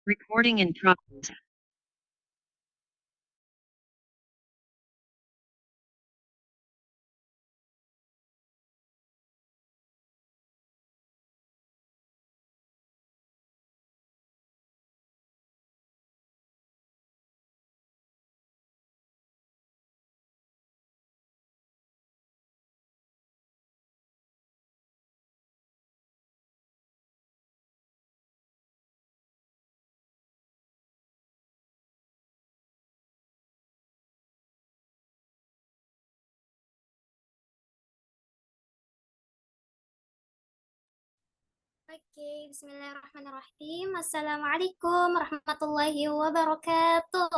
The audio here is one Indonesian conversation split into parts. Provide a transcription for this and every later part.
Recording in progress. Oke, bismillahirrahmanirrahim. Assalamualaikum warahmatullahi wabarakatuh.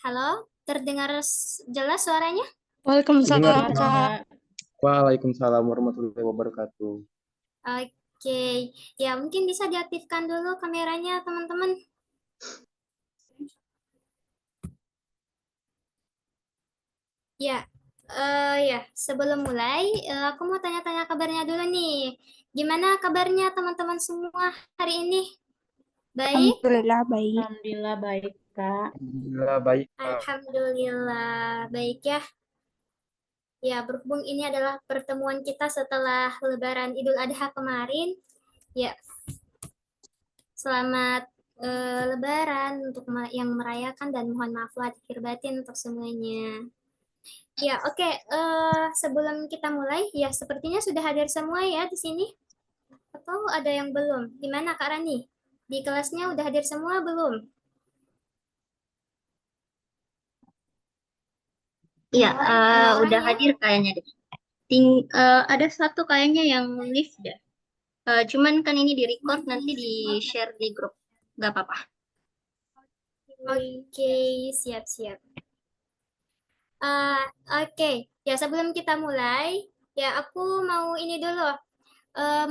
Halo, terdengar jelas suaranya? Terdengar, Waalaikumsalam, Kak. Kak. Waalaikumsalam warahmatullahi wabarakatuh. Oke, ya mungkin bisa diaktifkan dulu kameranya teman-teman. Ya, ya sebelum mulai, aku mau tanya-tanya kabarnya dulu nih. Gimana kabarnya teman-teman semua hari ini? Baik? Alhamdulillah baik. Alhamdulillah baik, Kak. Alhamdulillah baik, Kak. Alhamdulillah baik ya. Ya, berhubung ini adalah pertemuan kita setelah Lebaran Idul Adha kemarin. Ya, selamat Lebaran untuk yang merayakan dan mohon maaf lahir batin untuk semuanya. Ya, oke. Sebelum kita mulai, ya sepertinya sudah hadir semua ya di sini. Atau ada yang belum? Gimana Kak Rani? Di kelasnya udah hadir semua belum? Iya, udah orangnya? hadir kayaknya deh. Ada satu kayaknya yang live deh. Cuman kan ini di record nanti di share di grup. Gak apa-apa. Oke, siap-siap. Oke, ya sebelum kita mulai, ya aku mau ini dulu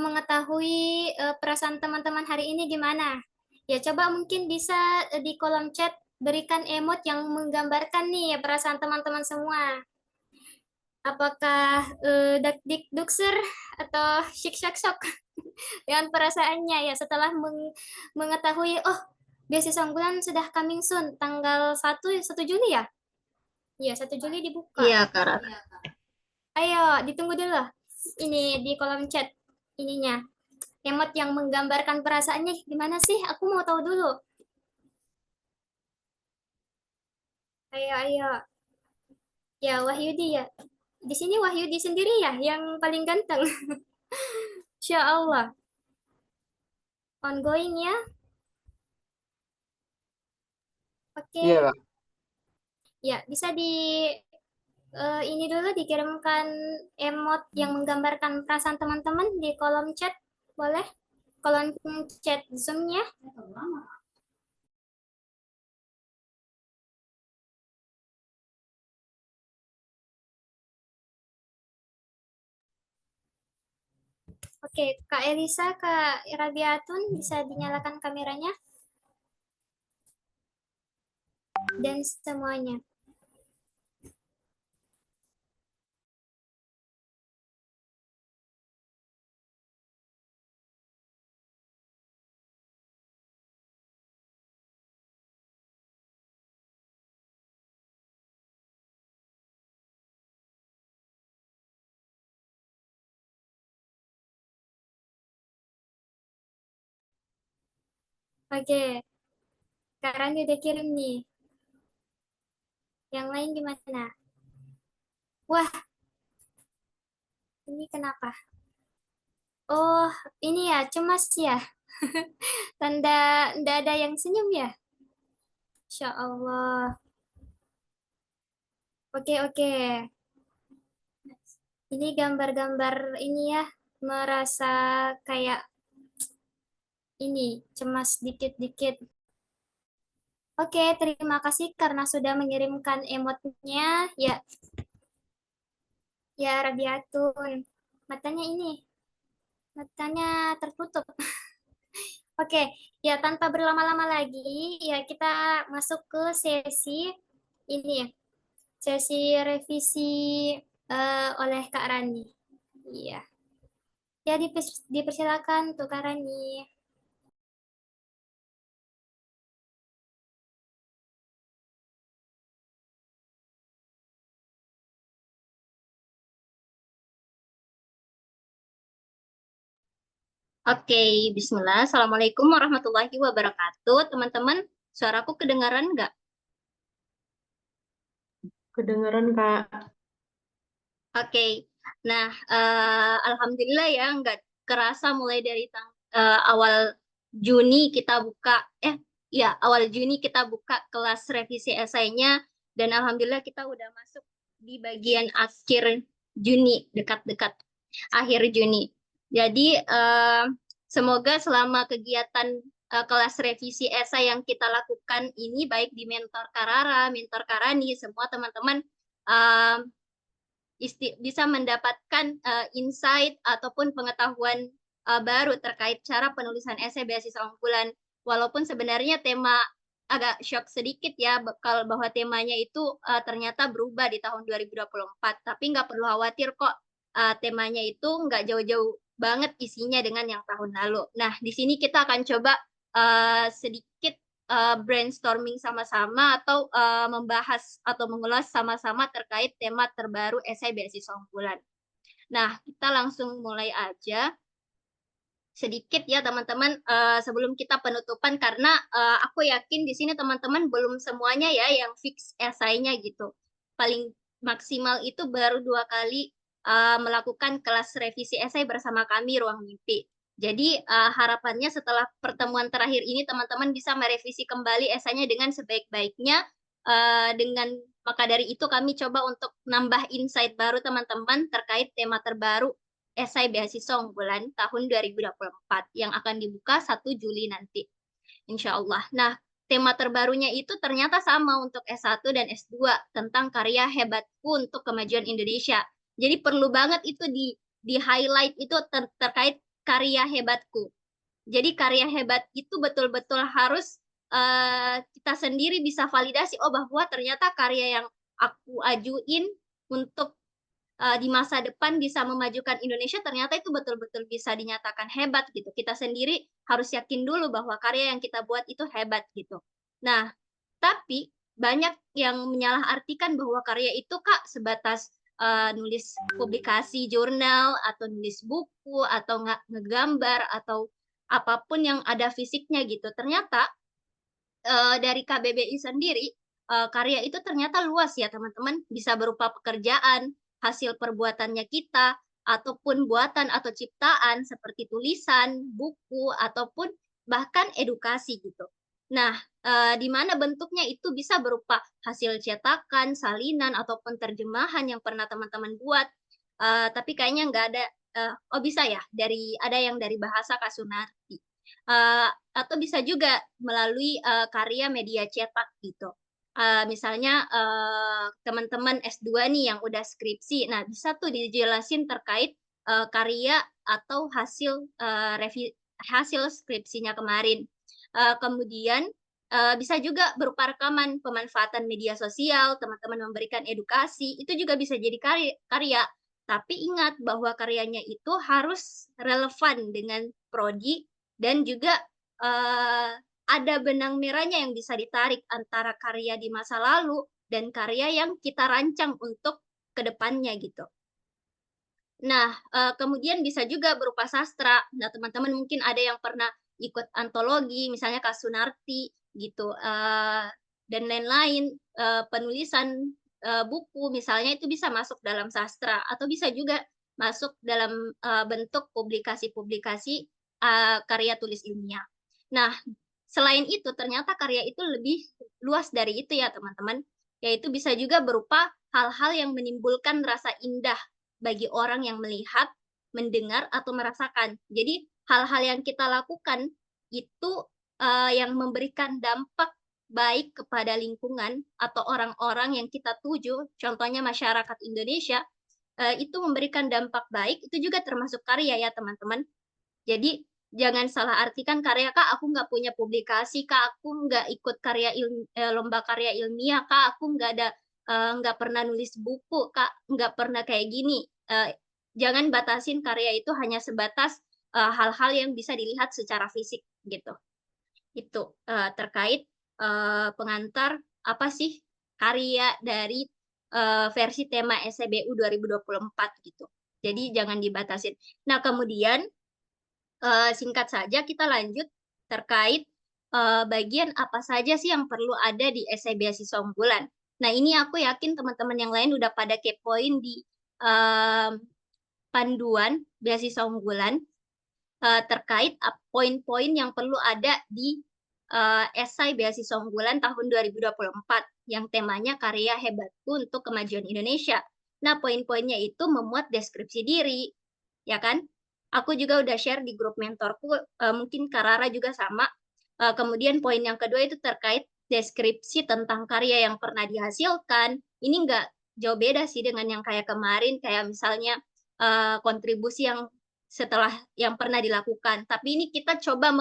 mengetahui perasaan teman-teman hari ini gimana. Ya coba mungkin bisa di kolom chat berikan emot yang menggambarkan nih ya perasaan teman-teman semua. Apakah dak dik dukser atau syik syak sok dengan perasaannya ya setelah mengetahui oh beasiswa unggulan sudah coming soon tanggal 1 Juli ya? Iya, 1 Juli dibuka. Iya, Kak Rara. Ayo, ditunggu dulu. Ini di kolom chat ininya. Emot yang menggambarkan perasaannya gimana sih? Aku mau tahu dulu. Ayo, ayo. Ya, Wahyudi ya. Di sini Wahyudi sendiri ya yang paling ganteng. Insya Allah. Ongoing ya. Oke. Iya, Kak. Ya, bisa ini dulu dikirimkan emot yang menggambarkan perasaan teman-teman di kolom chat. Boleh? Kolom chat Zoom-nya. Oke, Kak Elisa, Kak Rabiatun, bisa dinyalakan kameranya? Dan semuanya. Oke, Kak Rani udah kirim nih. Yang lain gimana? Wah, ini kenapa? Oh, ini ya, cemas ya. Tanda ndak ada yang senyum ya? Insya Allah. Oke, oke. Ini gambar-gambar ini ya, merasa kayak ini, cemas dikit-dikit. Oke, terima kasih karena sudah mengirimkan emotnya. Ya, ya Rabiatun. Matanya ini, matanya tertutup. Oke, ya tanpa berlama-lama lagi, ya kita masuk ke sesi ini ya, sesi revisi oleh Kak Rani. Iya. Ya, dipersilakan untuk Kak Rani. Oke, Bismillah. Assalamualaikum warahmatullahi wabarakatuh. Teman-teman, suaraku kedengaran nggak? Kedengeran, Kak. Oke. Nah, alhamdulillah ya, nggak kerasa mulai dari awal Juni kita buka, ya awal Juni kita buka kelas revisi esainya, dan alhamdulillah kita udah masuk di bagian akhir Juni, dekat-dekat akhir Juni. Jadi, semoga selama kegiatan kelas revisi esai yang kita lakukan ini, baik di Mentor Karara, Mentor Karani, semua teman-teman eh, bisa mendapatkan insight ataupun pengetahuan baru terkait cara penulisan esai beasiswa unggulan. Walaupun sebenarnya tema agak shock sedikit ya, kalau bahwa temanya itu ternyata berubah di tahun 2024. Tapi nggak perlu khawatir kok, temanya itu nggak jauh-jauh banget isinya dengan yang tahun lalu. Nah, di sini kita akan coba sedikit brainstorming sama-sama atau membahas atau mengulas sama-sama terkait tema terbaru esai beasiswa unggulan. Nah, kita langsung mulai aja sedikit ya teman-teman sebelum kita penutupan karena aku yakin di sini teman-teman belum semuanya ya yang fix esainya gitu. Paling maksimal itu baru 2 kali melakukan kelas revisi esai bersama kami Ruang Mimpi. Jadi harapannya setelah pertemuan terakhir ini teman-teman bisa merevisi kembali esainya dengan sebaik-baiknya. Dengan maka dari itu kami coba untuk nambah insight baru teman-teman terkait tema terbaru esai beasiswa unggulan tahun 2024 yang akan dibuka 1 Juli nanti, insya Allah. Nah, tema terbarunya itu ternyata sama untuk S1 dan S2 tentang karya hebatku untuk kemajuan Indonesia. Jadi perlu banget itu di highlight itu terkait karya hebatku. Jadi karya hebat itu betul-betul harus kita sendiri bisa validasi, oh bahwa ternyata karya yang aku ajuin untuk di masa depan bisa memajukan Indonesia ternyata itu betul-betul bisa dinyatakan hebat gitu. Kita sendiri harus yakin dulu bahwa karya yang kita buat itu hebat gitu. Nah, tapi banyak yang menyalahartikan bahwa karya itu Kak sebatas nulis publikasi jurnal atau nulis buku atau nggak ngegambar atau apapun yang ada fisiknya gitu. Ternyata dari KBBI sendiri karya itu ternyata luas ya teman-teman, bisa berupa pekerjaan, hasil perbuatannya kita, ataupun buatan atau ciptaan seperti tulisan, buku, ataupun bahkan edukasi gitu. Nah, di mana bentuknya itu bisa berupa hasil cetakan, salinan, ataupun terjemahan yang pernah teman-teman buat. Tapi kayaknya nggak ada, oh bisa ya, ada yang dari bahasa Kak Sunarti. Atau bisa juga melalui karya media cetak gitu. Misalnya teman-teman S2 nih yang udah skripsi, nah bisa tuh dijelasin terkait karya atau hasil skripsinya kemarin. Kemudian bisa juga berupa rekaman pemanfaatan media sosial, teman-teman memberikan edukasi, itu juga bisa jadi karya. Tapi ingat bahwa karyanya itu harus relevan dengan prodi dan juga ada benang merahnya yang bisa ditarik antara karya di masa lalu dan karya yang kita rancang untuk kedepannya gitu. Nah, kemudian bisa juga berupa sastra. Nah, teman-teman mungkin ada yang pernah ikut antologi, misalnya Kak Sunarti gitu, dan lain-lain, penulisan buku misalnya itu bisa masuk dalam sastra atau bisa juga masuk dalam bentuk publikasi-publikasi karya tulis ilmiah. Nah, selain itu ternyata karya itu lebih luas dari itu ya teman-teman, yaitu bisa juga berupa hal-hal yang menimbulkan rasa indah bagi orang yang melihat, mendengar, atau merasakan. Jadi hal-hal yang kita lakukan itu yang memberikan dampak baik kepada lingkungan atau orang-orang yang kita tuju, contohnya masyarakat Indonesia, itu memberikan dampak baik, itu juga termasuk karya ya teman-teman. Jadi jangan salah artikan karya, Kak, aku nggak punya publikasi, Kak, aku nggak ikut lomba karya ilmiah, Kak, aku nggak pernah nulis buku, Kak, nggak pernah kayak gini. jangan batasin karya itu hanya sebatas hal-hal yang bisa dilihat secara fisik gitu. Itu terkait pengantar apa sih karya dari versi tema SEBU 2024 gitu. Jadi jangan dibatasin. Nah, kemudian singkat saja kita lanjut terkait bagian apa saja sih yang perlu ada di essay beasiswa unggulan. Nah, ini aku yakin teman-teman yang lain udah pada kepoin di panduan beasiswa unggulan terkait poin-poin yang perlu ada di esai beasiswa unggulan tahun 2024 yang temanya karya hebatku untuk kemajuan Indonesia. Nah, poin-poinnya itu memuat deskripsi diri, ya kan? Aku juga udah share di grup mentorku, mungkin Karara juga sama. Kemudian poin yang kedua itu terkait deskripsi tentang karya yang pernah dihasilkan. Ini nggak jauh beda sih dengan yang kayak kemarin, kayak misalnya kontribusi yang setelah yang pernah dilakukan. Tapi ini kita coba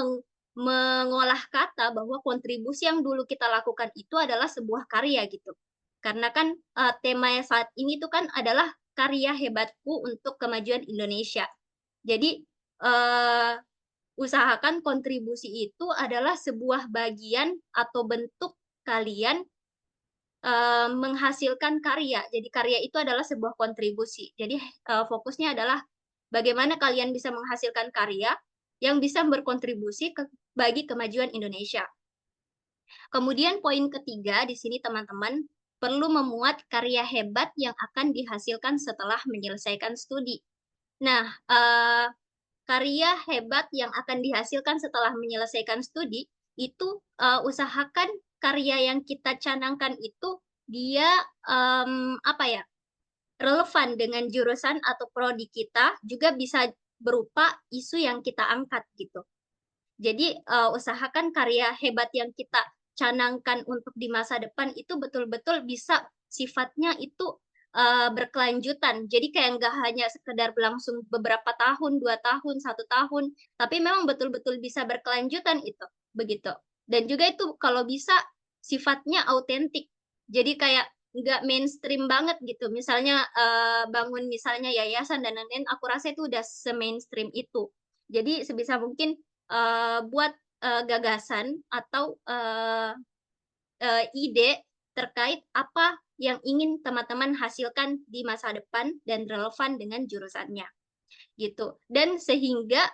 mengolah kata bahwa kontribusi yang dulu kita lakukan itu adalah sebuah karya gitu. Karena kan tema saat ini tuh kan adalah karya hebatku untuk kemajuan Indonesia. Jadi usahakan kontribusi itu adalah sebuah bagian atau bentuk kalian menghasilkan karya. Jadi karya itu adalah sebuah kontribusi. Jadi fokusnya adalah bagaimana kalian bisa menghasilkan karya yang bisa berkontribusi bagi kemajuan Indonesia. Kemudian poin ketiga di sini teman-teman perlu memuat karya hebat yang akan dihasilkan setelah menyelesaikan studi. Nah, karya hebat yang akan dihasilkan setelah menyelesaikan studi itu usahakan karya yang kita canangkan itu dia apa ya, relevan dengan jurusan atau prodi kita, juga bisa berupa isu yang kita angkat gitu. Jadi usahakan karya hebat yang kita canangkan untuk di masa depan itu betul-betul bisa sifatnya itu berkelanjutan. Jadi kayak nggak hanya sekedar berlangsung beberapa tahun, 2 tahun, 1 tahun, tapi memang betul-betul bisa berkelanjutan itu, begitu. Dan juga itu kalau bisa sifatnya autentik. Jadi kayak nggak mainstream banget gitu. Misalnya bangun misalnya yayasan dan lain-lain, aku rasa itu udah se-mainstream itu. Jadi sebisa mungkin buat gagasan atau ide terkait apa yang ingin teman-teman hasilkan di masa depan dan relevan dengan jurusannya gitu. Dan sehingga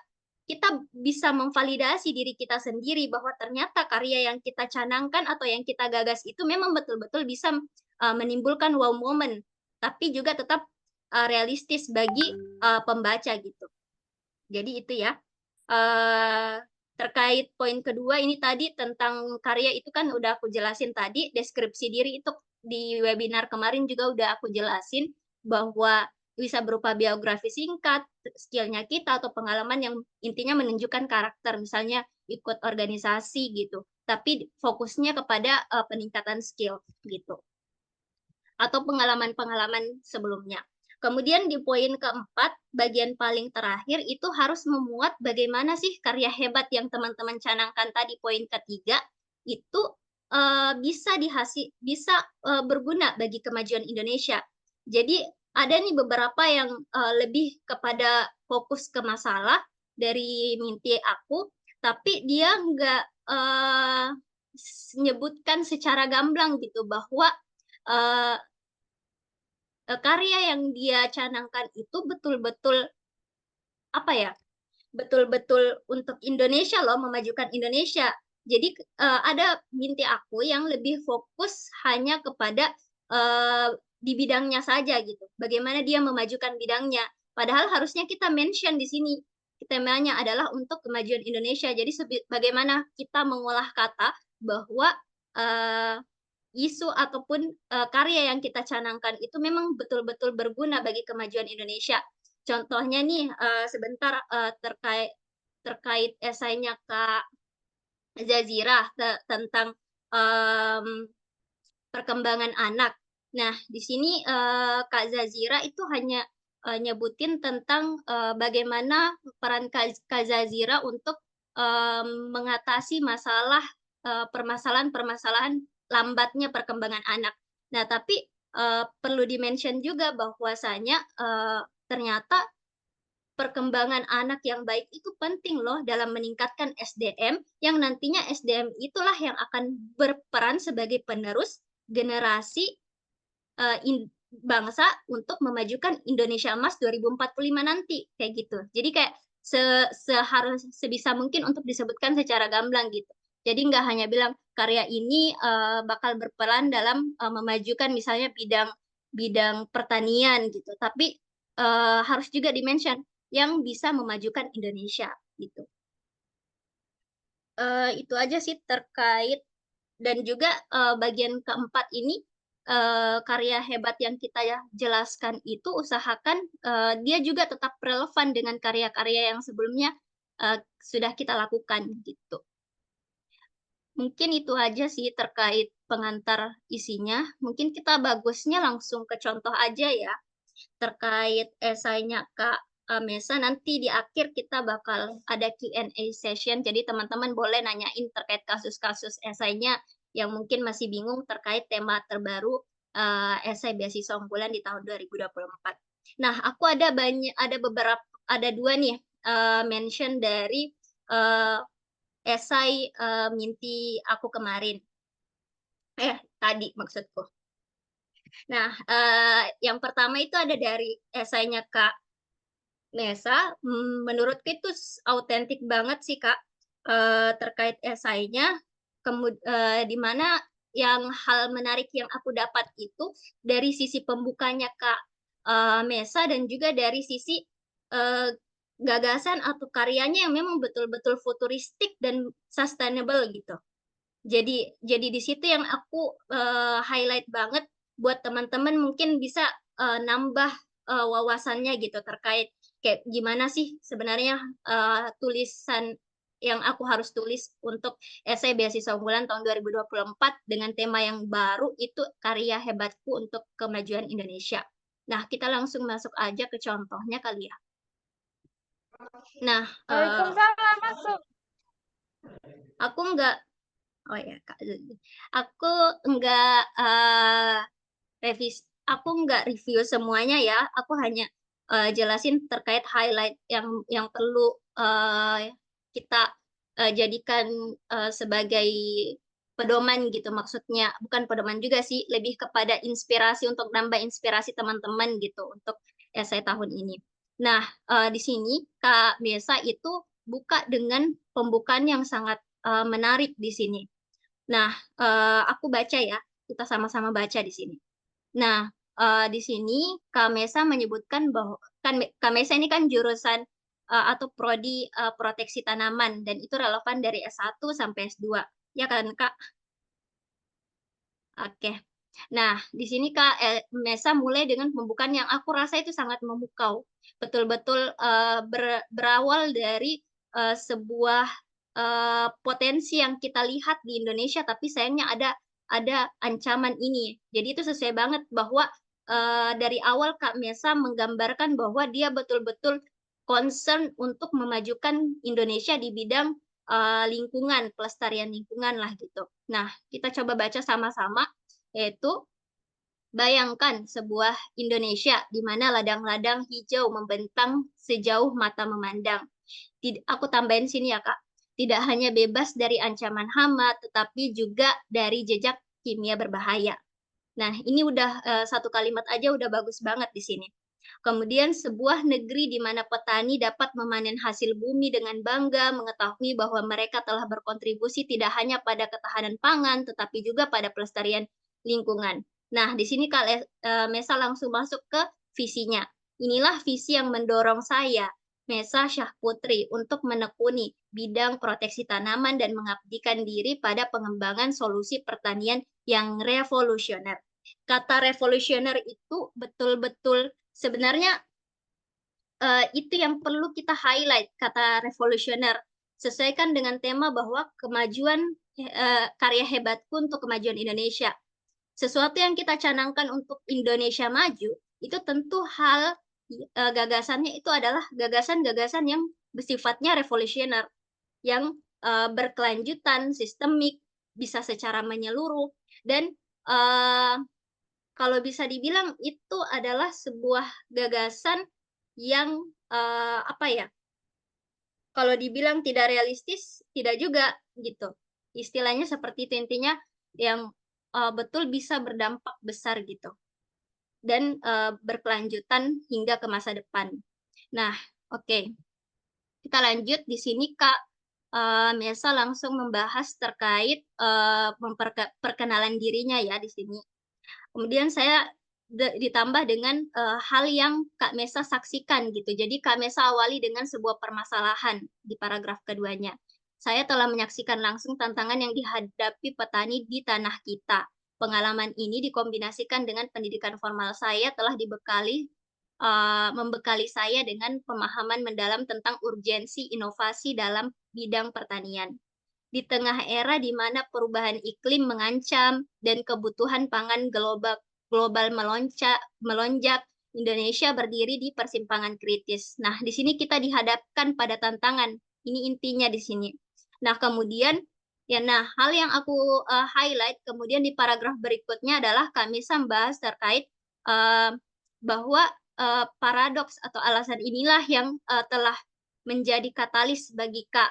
kita bisa memvalidasi diri kita sendiri bahwa ternyata karya yang kita canangkan atau yang kita gagas itu memang betul-betul bisa menimbulkan wow moment, tapi juga tetap realistis bagi pembaca gitu. Jadi itu ya. Terkait poin kedua ini tadi tentang karya itu kan udah aku jelasin tadi, deskripsi diri itu di webinar kemarin juga udah aku jelasin bahwa bisa berupa biografi singkat, skillnya kita atau pengalaman yang intinya menunjukkan karakter, misalnya ikut organisasi gitu, tapi fokusnya kepada peningkatan skill gitu atau pengalaman-pengalaman sebelumnya. Kemudian di poin keempat, bagian paling terakhir itu harus memuat bagaimana sih karya hebat yang teman-teman canangkan tadi poin ketiga itu bisa berguna bagi kemajuan Indonesia. Jadi ada nih beberapa yang lebih kepada fokus ke masalah dari mimpi aku, tapi dia nggak menyebutkan secara gamblang gitu bahwa karya yang dia canangkan itu betul-betul apa ya, betul-betul untuk Indonesia loh, memajukan Indonesia. Jadi ada binti aku yang lebih fokus hanya kepada di bidangnya saja gitu. Bagaimana dia memajukan bidangnya. Padahal harusnya kita mention di sini. Temanya adalah untuk kemajuan Indonesia. Jadi bagaimana kita mengolah kata bahwa isu ataupun karya yang kita canangkan itu memang betul-betul berguna bagi kemajuan Indonesia. Contohnya nih sebentar terkait esainya Kak Zazira tentang perkembangan anak. Nah, di sini Kak Zazira itu hanya nyebutin tentang bagaimana peran Kak Zazira untuk mengatasi masalah permasalahan-permasalahan lambatnya perkembangan anak. Nah, tapi perlu dimention juga bahwasanya ternyata perkembangan anak yang baik itu penting loh dalam meningkatkan SDM, yang nantinya SDM itulah yang akan berperan sebagai penerus generasi bangsa untuk memajukan Indonesia Emas 2045 nanti, kayak gitu. Jadi kayak sebisa mungkin untuk disebutkan secara gamblang gitu. Jadi nggak hanya bilang karya ini bakal berperan dalam memajukan misalnya bidang pertanian gitu, tapi harus juga dimention yang bisa memajukan Indonesia gitu. Itu aja sih terkait, dan juga bagian keempat ini karya hebat yang kita ya jelaskan itu usahakan dia juga tetap relevan dengan karya-karya yang sebelumnya sudah kita lakukan gitu. Mungkin itu aja sih terkait pengantar isinya. Mungkin kita bagusnya langsung ke contoh aja ya. Terkait esainya Kak Mesa, nanti di akhir kita bakal ada Q&A session. Jadi teman-teman boleh nanyain terkait kasus-kasus esainya yang mungkin masih bingung terkait tema terbaru esai beasiswa unggulan di tahun 2024. Nah, aku ada dua nih mention dari esai Mimpi Aku Kemarin. Tadi maksudku. Nah, yang pertama itu ada dari esainya Kak Mesa. Menurutku itu autentik banget sih Kak terkait esainya. Di mana yang hal menarik yang aku dapat itu dari sisi pembukanya Kak Mesa, dan juga dari sisi gagasan atau karyanya yang memang betul-betul futuristik dan sustainable gitu. Jadi di situ yang aku highlight banget buat teman-teman mungkin bisa nambah wawasannya gitu terkait kayak gimana sih sebenarnya tulisan yang aku harus tulis untuk esai beasiswa unggulan tahun 2024 dengan tema yang baru itu karya hebatku untuk kemajuan Indonesia. Nah, kita langsung masuk aja ke contohnya kali ya. Nah, Waalaikumsalam, masuk. aku nggak Oh ya, Kak. Aku nggak review semuanya ya. Aku hanya jelasin terkait highlight yang perlu kita jadikan sebagai pedoman gitu. Maksudnya bukan pedoman juga sih, lebih kepada inspirasi untuk nambah inspirasi teman-teman gitu untuk esai tahun ini. Nah, di sini Kak Biasa itu buka dengan pembukaan yang sangat menarik di sini. Nah, aku baca ya, kita sama-sama baca di sini. Nah, di sini Kamesa menyebutkan bahwa Kamesa ini kan jurusan atau prodi proteksi tanaman, dan itu relevan dari S1 sampai S2. Ya kan, Kak? Oke. Nah, di sini Kak Mesa mulai dengan pembukaan yang aku rasa itu sangat memukau. Betul-betul berawal dari sebuah potensi yang kita lihat di Indonesia, tapi sayangnya ada ancaman ini. Jadi itu sesuai banget bahwa dari awal Kak Mesa menggambarkan bahwa dia betul-betul concern untuk memajukan Indonesia di bidang lingkungan, pelestarian lingkungan lah gitu. Nah, kita coba baca sama-sama, yaitu bayangkan sebuah Indonesia di mana ladang-ladang hijau membentang sejauh mata memandang. Aku tambahin sini ya, Kak. Tidak hanya bebas dari ancaman hama, tetapi juga dari jejak kimia berbahaya. Nah, ini udah satu kalimat aja udah bagus banget di sini. Kemudian sebuah negeri di mana petani dapat memanen hasil bumi dengan bangga, mengetahui bahwa mereka telah berkontribusi tidak hanya pada ketahanan pangan, tetapi juga pada pelestarian lingkungan. Nah, di sini Kak Mesa langsung masuk ke visinya. Inilah visi yang mendorong saya, Mesa Syahputri, untuk menekuni bidang proteksi tanaman dan mengabdikan diri pada pengembangan solusi pertanian yang revolusioner. Kata revolusioner itu betul-betul sebenarnya itu yang perlu kita highlight, kata revolusioner. Sesuaikan dengan tema bahwa kemajuan karya hebatku untuk kemajuan Indonesia. Sesuatu yang kita canangkan untuk Indonesia maju, itu tentu hal gagasannya itu adalah gagasan-gagasan yang bersifatnya revolusioner, yang berkelanjutan, sistemik, bisa secara menyeluruh, dan kalau bisa dibilang itu adalah sebuah gagasan yang apa ya? Kalau dibilang tidak realistis, tidak juga gitu. Istilahnya seperti itu intinya yang betul bisa berdampak besar gitu dan berkelanjutan hingga ke masa depan. Nah, oke. Kita lanjut di sini Kak Mesa langsung membahas terkait perkenalan dirinya ya di sini. Kemudian saya ditambah dengan hal yang Kak Mesa saksikan gitu. Jadi Kak Mesa awali dengan sebuah permasalahan di paragraf keduanya. Saya telah menyaksikan langsung tantangan yang dihadapi petani di tanah kita. Pengalaman ini dikombinasikan dengan pendidikan formal saya telah membekali saya dengan pemahaman mendalam tentang urgensi inovasi dalam bidang pertanian. Di tengah era di mana perubahan iklim mengancam dan kebutuhan pangan global melonjak, Indonesia berdiri di persimpangan kritis. Nah, di sini kita dihadapkan pada tantangan. Ini intinya di sini. Nah, kemudian hal yang aku highlight kemudian di paragraf berikutnya adalah kami membahas terkait bahwa paradoks atau alasan inilah yang telah menjadi katalis bagi Kak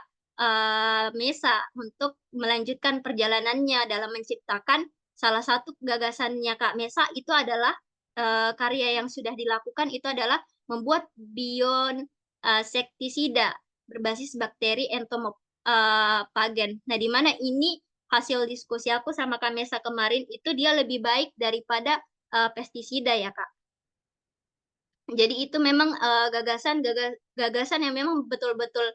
Mesa untuk melanjutkan perjalanannya dalam menciptakan salah satu gagasannya Kak Mesa itu adalah karya yang sudah dilakukan itu adalah membuat sektisida berbasis bakteri entomopagen. Nah, di mana ini hasil diskusi aku sama Kak Mesa kemarin itu dia lebih baik daripada pestisida ya Kak. Jadi itu memang gagasan yang memang betul-betul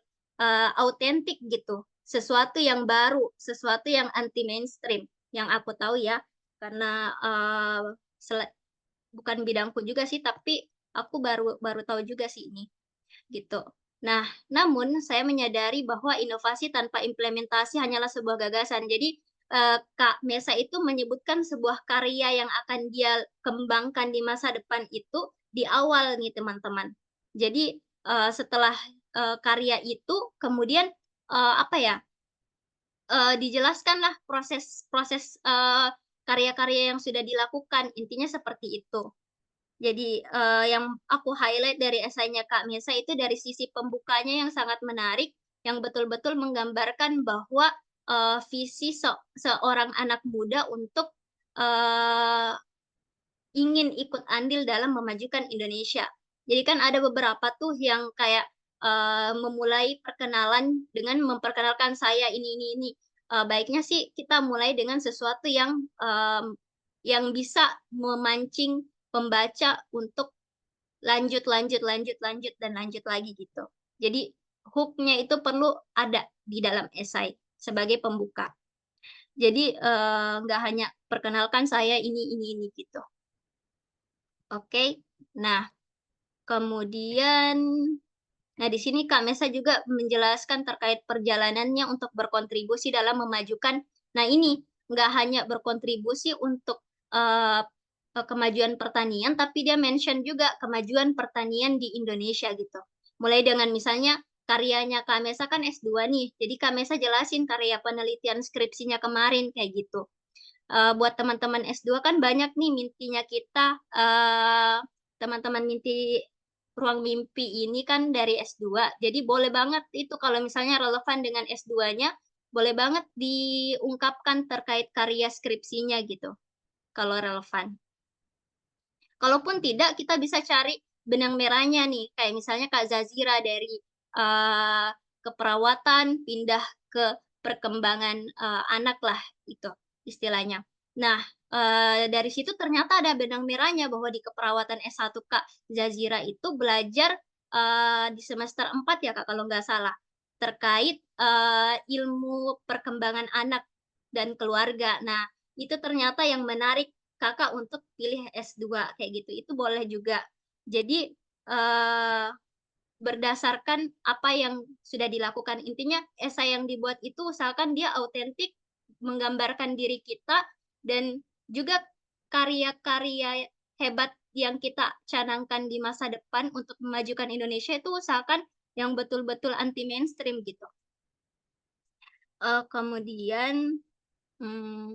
autentik gitu, sesuatu yang baru, sesuatu yang anti mainstream yang aku tahu ya, karena bukan bidangku juga sih, tapi aku baru tahu juga sih ini gitu. Nah, namun saya menyadari bahwa inovasi tanpa implementasi hanyalah sebuah gagasan. Jadi Kak Mesa itu menyebutkan sebuah karya yang akan dia kembangkan di masa depan itu di awal nih teman-teman. Jadi setelah karya itu kemudian apa ya dijelaskanlah proses karya-karya yang sudah dilakukan intinya seperti itu. Jadi yang aku highlight dari esainya Kak Mesa itu dari sisi pembukanya yang sangat menarik, yang betul-betul menggambarkan bahwa visi seorang anak muda untuk uh, ingin ikut andil dalam memajukan Indonesia. Jadi kan ada beberapa tuh yang kayak memulai perkenalan dengan memperkenalkan saya ini. Baiknya sih kita mulai dengan sesuatu yang bisa memancing pembaca untuk lanjut dan lanjut lagi gitu. Jadi hook-nya itu perlu ada di dalam esai sebagai pembuka. Jadi nggak hanya perkenalkan saya ini gitu. Oke, nah kemudian, di sini Kak Mesa juga menjelaskan terkait perjalanannya untuk berkontribusi dalam memajukan. Nah ini nggak hanya berkontribusi untuk kemajuan pertanian, tapi dia mention juga kemajuan pertanian di Indonesia gitu. Mulai dengan misalnya karyanya Kak Mesa kan S2 nih, jadi Kak Mesa jelasin karya penelitian skripsinya kemarin kayak gitu. Buat teman-teman S2 kan banyak nih mintinya kita, teman-teman minti ruang mimpi ini kan dari S2. Jadi boleh banget itu kalau misalnya relevan dengan S2-nya, boleh banget diungkapkan terkait karya skripsinya gitu, kalau relevan. Kalaupun tidak, kita bisa cari benang merahnya nih, kayak misalnya Kak Zazira dari keperawatan pindah ke perkembangan anak lah itu istilahnya. Nah, dari situ ternyata ada benang merahnya bahwa di keperawatan S1 Kak Zazira itu belajar di semester 4 ya Kak kalau nggak salah terkait ilmu perkembangan anak dan keluarga. Nah, itu ternyata yang menarik Kakak untuk pilih S2 kayak gitu. Itu boleh juga. Jadi berdasarkan apa yang sudah dilakukan. Intinya esai yang dibuat itu usahakan dia autentik, menggambarkan diri kita, dan juga karya-karya hebat yang kita canangkan di masa depan untuk memajukan Indonesia itu usahakan yang betul-betul anti mainstream gitu. Kemudian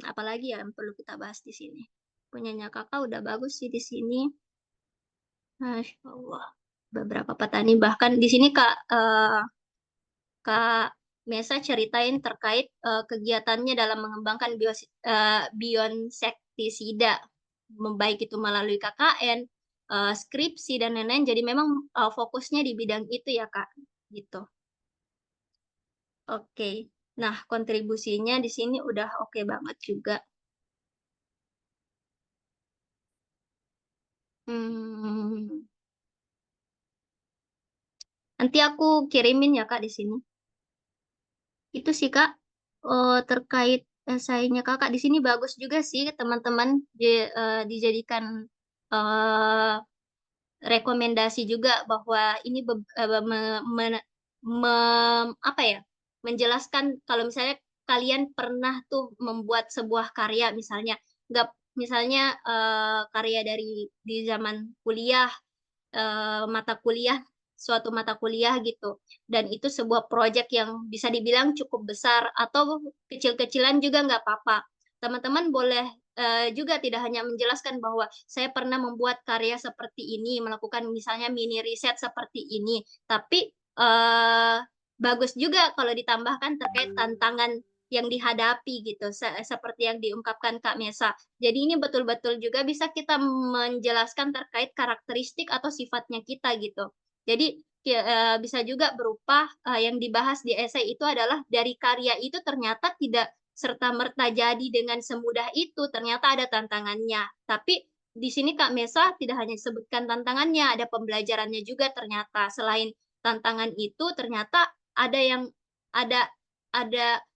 apalagi ya yang perlu kita bahas di sini? Punyanya kakak udah bagus sih di sini. Masya Allah. beberapa petani. Bahkan di sini Kak Mesa ceritain terkait kegiatannya dalam mengembangkan bioinsektisida, baik itu melalui KKN, skripsi dan lain-lain. Jadi memang fokusnya di bidang itu ya Kak, gitu. Oke. Nah, kontribusinya di sini udah oke banget juga. Nanti aku kirimin ya Kak di sini. Itu sih Kak, terkait esainya Kakak di sini bagus juga sih teman-teman dijadikan eh, rekomendasi juga bahwa ini apa ya, menjelaskan kalau misalnya kalian pernah tuh membuat sebuah karya misalnya nggak misalnya karya dari di zaman kuliah, mata kuliah, suatu mata kuliah gitu. Dan itu sebuah proyek yang bisa dibilang cukup besar atau kecil-kecilan juga nggak apa-apa. Teman-teman boleh juga tidak hanya menjelaskan bahwa saya pernah membuat karya seperti ini, melakukan misalnya mini riset seperti ini, tapi bagus juga kalau ditambahkan terkait tantangan yang dihadapi gitu, seperti yang diungkapkan Kak Mesa. Jadi ini betul-betul juga bisa kita menjelaskan terkait karakteristik atau sifatnya kita gitu. Jadi bisa juga berupa yang dibahas di esai itu adalah dari karya itu ternyata tidak serta-merta jadi dengan semudah itu, ternyata ada tantangannya. Tapi di sini Kak Mesa tidak hanya disebutkan tantangannya, ada pembelajarannya juga ternyata. Selain tantangan itu ternyata ada yang ada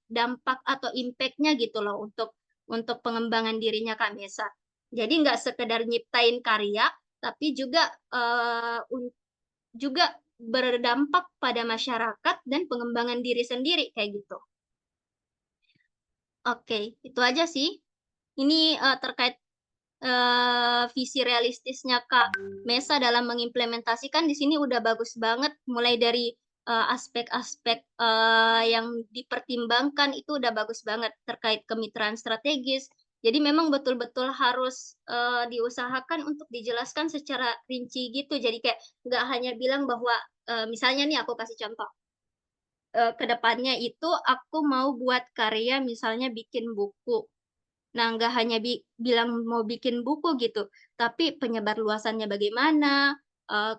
dampak atau impact-nya gitu loh untuk pengembangan dirinya Kak Mesa. Jadi nggak sekedar nyiptain karya, tapi juga berdampak pada masyarakat dan pengembangan diri sendiri kayak gitu. Oke, itu aja sih. Ini terkait visi realistisnya Kak Mesa dalam mengimplementasikan di sini udah bagus banget, mulai dari aspek-aspek yang dipertimbangkan itu udah bagus banget terkait kemitraan strategis. Jadi memang betul-betul harus diusahakan untuk dijelaskan secara rinci gitu. Jadi kayak nggak hanya bilang bahwa misalnya nih aku kasih contoh. Ke depannya itu aku mau buat karya misalnya bikin buku. Nah, nggak hanya bilang mau bikin buku gitu, tapi penyebar luasannya bagaimana,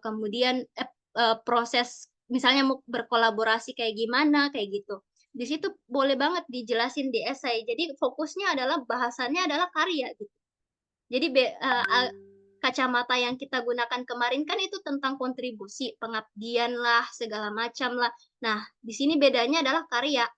kemudian proses misalnya mau berkolaborasi kayak gimana, kayak gitu. Di situ boleh banget dijelasin di esai. Jadi fokusnya adalah bahasannya adalah karya gitu. Jadi kacamata yang kita gunakan kemarin kan itu tentang kontribusi, pengabdian lah, segala macam lah. Nah, di sini bedanya adalah karya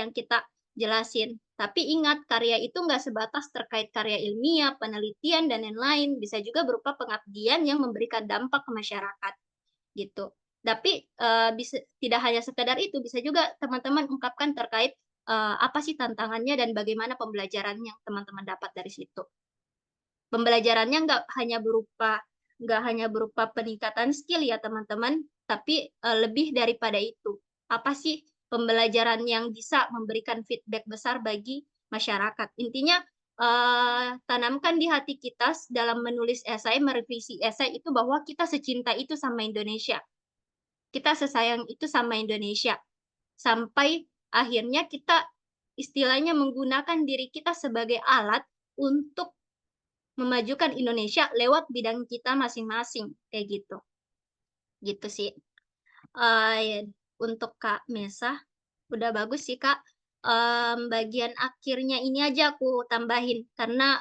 yang kita jelasin. Tapi ingat, karya itu nggak sebatas terkait karya ilmiah, penelitian, dan lain-lain. Bisa juga berupa pengabdian yang memberikan dampak ke masyarakat. Gitu. Tapi tidak hanya sekedar itu, bisa juga teman-teman ungkapkan terkait apa sih tantangannya dan bagaimana pembelajaran yang teman-teman dapat dari situ. Pembelajarannya nggak hanya berupa peningkatan skill ya teman-teman, tapi lebih daripada itu. Apa sih pembelajaran yang bisa memberikan feedback besar bagi masyarakat? Intinya tanamkan di hati kita dalam menulis esai, merevisi esai itu bahwa kita secinta itu sama Indonesia. Kita sesayang itu sama Indonesia. Sampai akhirnya kita istilahnya menggunakan diri kita sebagai alat untuk memajukan Indonesia lewat bidang kita masing-masing kayak gitu sih. Ya, untuk Kak Mesa udah bagus sih Kak. Bagian akhirnya ini aja aku tambahin karena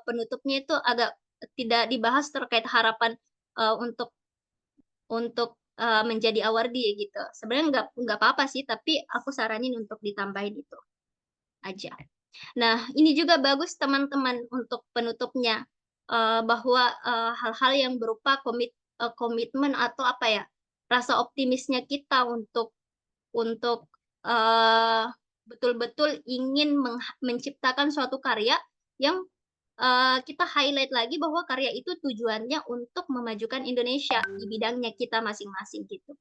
penutupnya itu agak tidak dibahas terkait harapan untuk menjadi awardee gitu. Sebenarnya nggak apa-apa sih, tapi aku saranin untuk ditambahin itu aja. Nah, ini juga bagus teman-teman untuk penutupnya, bahwa hal-hal yang berupa komitmen atau apa ya, rasa optimisnya kita untuk betul-betul ingin menciptakan suatu karya yang kita highlight lagi bahwa karya itu tujuannya untuk memajukan Indonesia di bidangnya kita masing-masing gitu.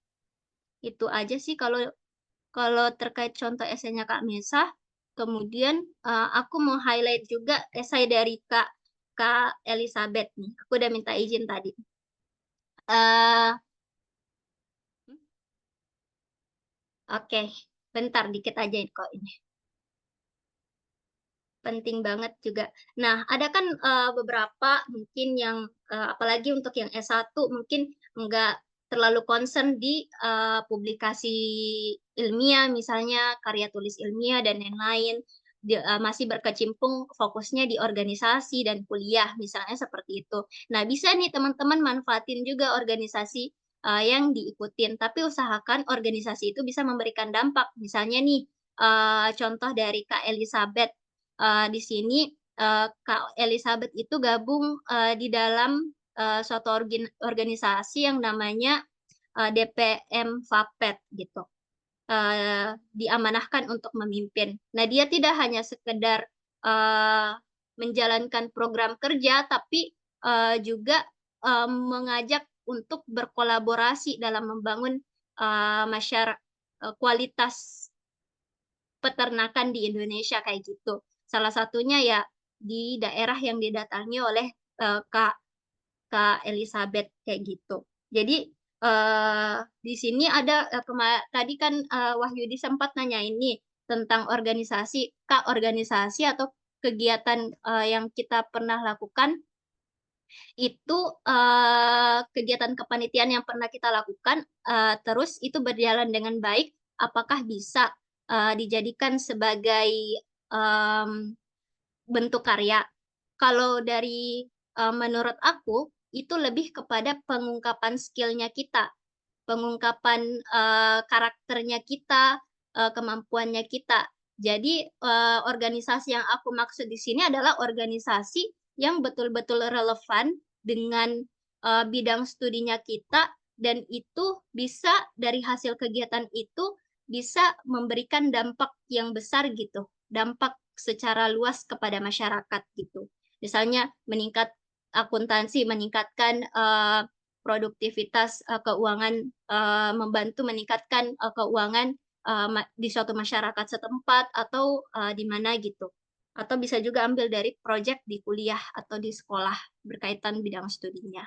Itu aja sih kalau terkait contoh esainya Kak Mesa. Kemudian aku mau highlight juga esai dari Kak Elizabeth nih. Aku udah minta izin tadi. eh oke, bentar dikit aja kok ini. Penting banget juga. Nah, ada kan beberapa mungkin yang apalagi untuk yang S1 mungkin nggak terlalu concern di publikasi ilmiah, misalnya karya tulis ilmiah dan lain-lain. Masih berkecimpung fokusnya di organisasi dan kuliah, misalnya seperti itu. Nah, bisa nih teman-teman manfaatin juga organisasi yang diikutin, tapi usahakan organisasi itu bisa memberikan dampak. Misalnya nih, contoh dari Kak Elizabeth. Di sini Kak Elizabeth itu gabung di dalam suatu organisasi yang namanya DPM Vapet gitu. Diamanahkan untuk memimpin. Nah, dia tidak hanya sekedar menjalankan program kerja, tapi juga mengajak untuk berkolaborasi dalam membangun kualitas peternakan di Indonesia kayak gitu. Salah satunya ya di daerah yang didatangi oleh Kak Elizabeth kayak gitu. Jadi di sini ada tadi kan Wahyudi sempat nanya ini tentang organisasi, Kak, organisasi atau kegiatan yang kita pernah lakukan itu kegiatan kepanitiaan yang pernah kita lakukan terus itu berjalan dengan baik, apakah bisa dijadikan sebagai bentuk karya? Kalau dari menurut aku itu lebih kepada pengungkapan skillnya kita, pengungkapan karakternya kita, kemampuannya kita. Jadi organisasi yang aku maksud di sini adalah organisasi yang betul-betul relevan dengan bidang studinya kita dan itu bisa dari hasil kegiatan itu bisa memberikan dampak yang besar gitu, dampak secara luas kepada masyarakat gitu. Misalnya meningkat akuntansi, meningkatkan produktivitas keuangan, membantu meningkatkan keuangan di suatu masyarakat setempat atau di mana gitu. Atau bisa juga ambil dari proyek di kuliah atau di sekolah berkaitan bidang studinya.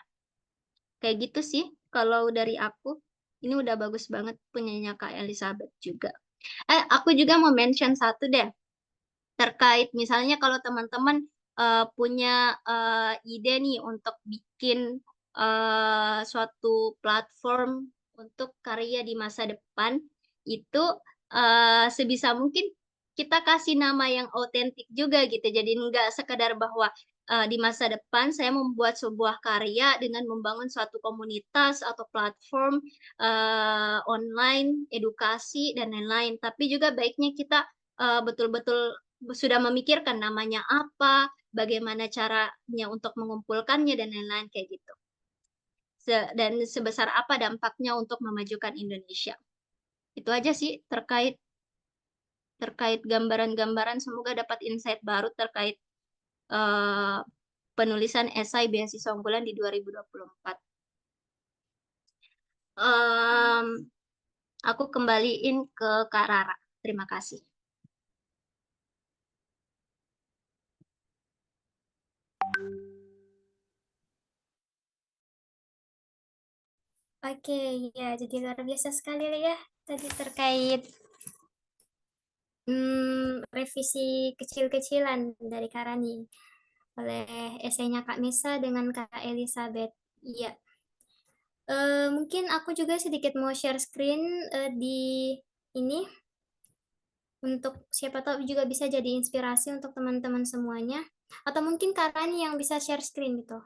Kayak gitu sih kalau dari aku. Ini udah bagus banget punyanya Kak Elizabeth juga. Aku juga mau mention satu deh. Terkait misalnya kalau teman-teman punya ide nih untuk bikin suatu platform untuk karya di masa depan, itu sebisa mungkin kita kasih nama yang otentik juga gitu. Jadi nggak sekedar bahwa di masa depan saya membuat sebuah karya dengan membangun suatu komunitas atau platform online, edukasi, dan lain-lain. Tapi juga baiknya kita betul-betul sudah memikirkan namanya apa, bagaimana caranya untuk mengumpulkannya, dan lain-lain kayak gitu. Dan sebesar apa dampaknya untuk memajukan Indonesia. Itu aja sih terkait gambaran-gambaran, semoga dapat insight baru terkait penulisan esai beasiswa unggulan di 2024. Aku kembaliin ke Kak Rara. Terima kasih. Oke, ya jadi luar biasa sekali ya tadi terkait revisi kecil-kecilan dari Karani oleh esainya Kak Nisa dengan Kak Elizabeth. Iya. Mungkin aku juga sedikit mau share screen di ini untuk siapa tahu juga bisa jadi inspirasi untuk teman-teman semuanya. Atau mungkin Kak Rani yang bisa share screen gitu.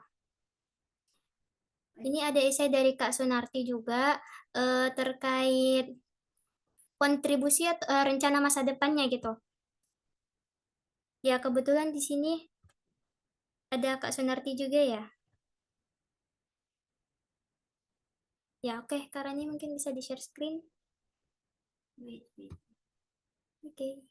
Ini ada esai dari Kak Sunarti juga terkait kontribusi atau rencana masa depannya gitu. Ya kebetulan di sini ada Kak Sunarti juga ya. Ya oke, Kak Rani mungkin bisa di share screen. Oke.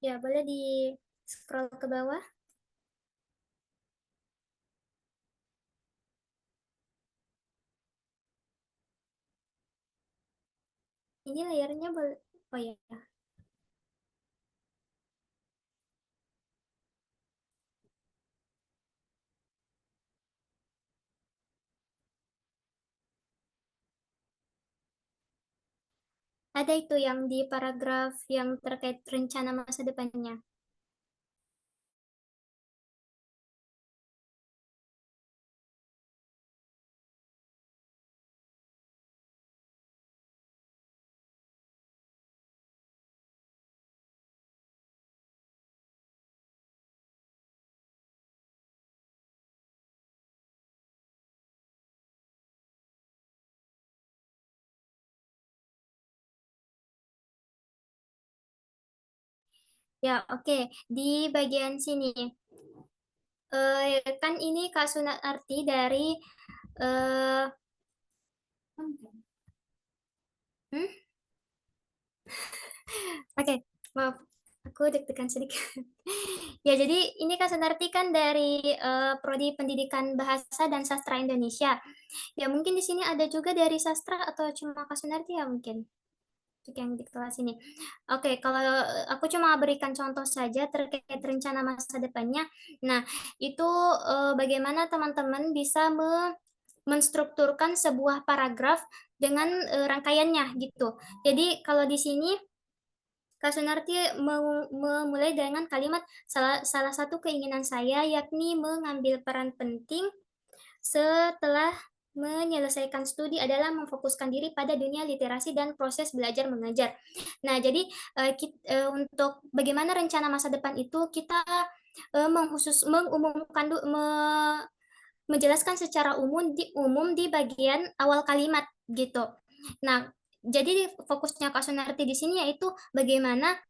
Ya, boleh di scroll ke bawah. Ini layarnya boleh. Oh ya. Ada itu yang di paragraf yang terkait rencana masa depannya. Ya, oke. Di bagian sini. Kan ini Kak Sunarti dari Oke, maaf. Aku deg-degan sedikit. Ya, jadi ini Kak Sunarti kan dari Prodi Pendidikan Bahasa dan Sastra Indonesia. Ya, mungkin di sini ada juga dari sastra atau cuma Kak Sunarti ya mungkin untuk yang di kelas ini. Oke, kalau aku cuma berikan contoh saja terkait rencana masa depannya. Nah, itu bagaimana teman-teman bisa menstrukturkan sebuah paragraf dengan rangkaiannya gitu. Jadi kalau di sini Kak Sunarti memulai dengan kalimat salah satu keinginan saya yakni mengambil peran penting setelah menyelesaikan studi adalah memfokuskan diri pada dunia literasi dan proses belajar mengajar. Nah, jadi untuk bagaimana rencana masa depan itu kita mengumumkan menjelaskan secara umum di bagian awal kalimat gitu. Nah, jadi fokusnya Kak Sunarti di sini yaitu bagaimana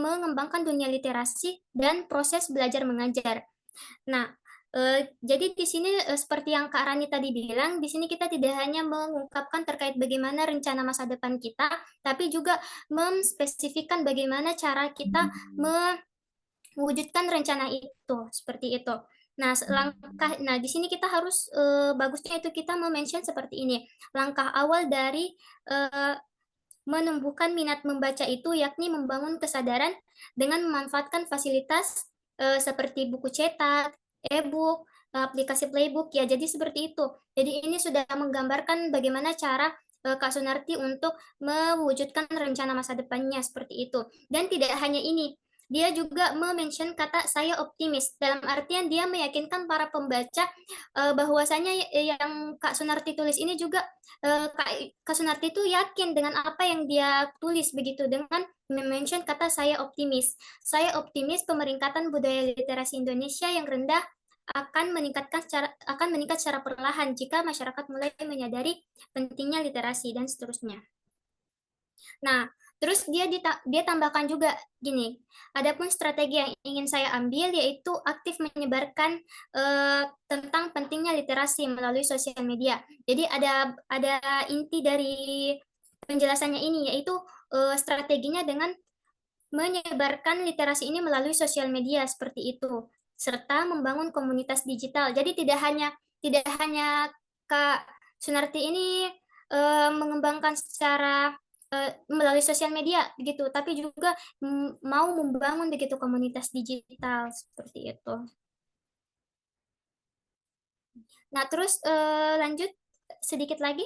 mengembangkan dunia literasi dan proses belajar mengajar. Nah, jadi di sini seperti yang Kak Rani tadi bilang, di sini kita tidak hanya mengungkapkan terkait bagaimana rencana masa depan kita, tapi juga memspesifikkan bagaimana cara kita mewujudkan rencana itu, seperti itu. Nah, di sini kita harus bagusnya itu kita mention seperti ini. Langkah awal dari menumbuhkan minat membaca itu yakni membangun kesadaran dengan memanfaatkan fasilitas seperti buku cetak, e-book, aplikasi playbook ya. Jadi seperti itu. Jadi ini sudah menggambarkan bagaimana cara Kak Sunarti untuk mewujudkan rencana masa depannya seperti itu. Dan tidak hanya ini, dia juga mention kata saya optimis dalam artian dia meyakinkan para pembaca bahwasanya yang Kak Sunarti tulis ini juga Kak Sunarti itu yakin dengan apa yang dia tulis begitu dengan mention kata saya optimis. Saya optimis pemeringkatan budaya literasi Indonesia yang rendah akan meningkat secara perlahan jika masyarakat mulai menyadari pentingnya literasi dan seterusnya. Nah, terus dia tambahkan juga gini, adapun strategi yang ingin saya ambil yaitu aktif menyebarkan tentang pentingnya literasi melalui sosial media. Jadi ada inti dari penjelasannya ini yaitu strateginya dengan menyebarkan literasi ini melalui sosial media seperti itu, serta membangun komunitas digital. Jadi tidak hanya Kak Sunarti ini mengembangkan secara melalui sosial media begitu, tapi juga mau membangun begitu komunitas digital seperti itu. Nah, terus lanjut sedikit lagi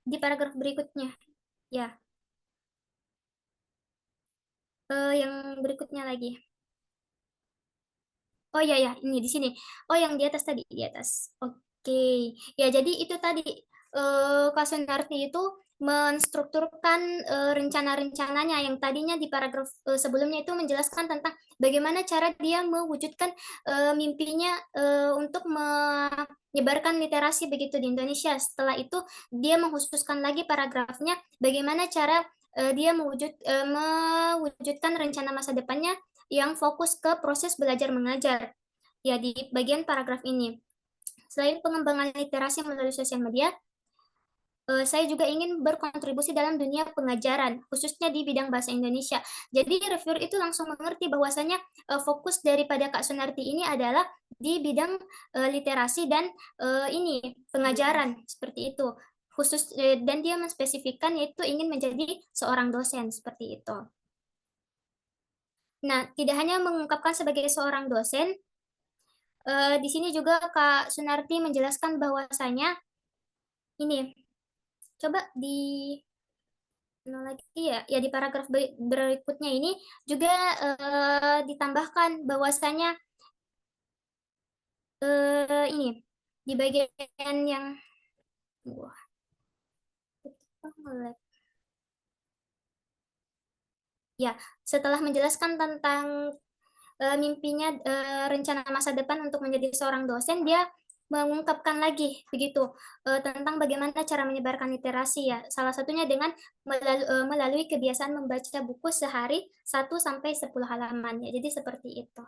di paragraf berikutnya. Ya. Yang berikutnya lagi. Oh iya ya, ini di sini. Oh, yang di atas tadi, di atas. Oke. Ya, jadi itu tadi Kak Sunarti itu menstrukturkan rencana-rencananya yang tadinya di paragraf sebelumnya itu menjelaskan tentang bagaimana cara dia mewujudkan mimpinya untuk menyebarkan literasi begitu di Indonesia. Setelah itu dia mengkhususkan lagi paragrafnya bagaimana cara dia mewujudkan rencana masa depannya yang fokus ke proses belajar mengajar. Ya, di bagian paragraf ini. Selain pengembangan literasi melalui sosial media, Saya juga ingin berkontribusi dalam dunia pengajaran, khususnya di bidang bahasa Indonesia. Jadi reviewer itu langsung mengerti bahwasanya fokus daripada Kak Sunarti ini adalah di bidang literasi dan ini pengajaran seperti itu. Dan dia menspesifikkan yaitu ingin menjadi seorang dosen seperti itu. Nah, tidak hanya mengungkapkan sebagai seorang dosen, di sini juga Kak Sunarti menjelaskan bahwasanya ini, coba di lagi ya di paragraf berikutnya ini juga ditambahkan bahwasanya ini di bagian yang wah, ya setelah menjelaskan tentang mimpinya rencana masa depan untuk menjadi seorang dosen, dia mengungkapkan lagi begitu tentang bagaimana cara menyebarkan literasi ya. Salah satunya dengan melalui kebiasaan membaca buku sehari 1 sampai 10 halaman ya. Jadi seperti itu.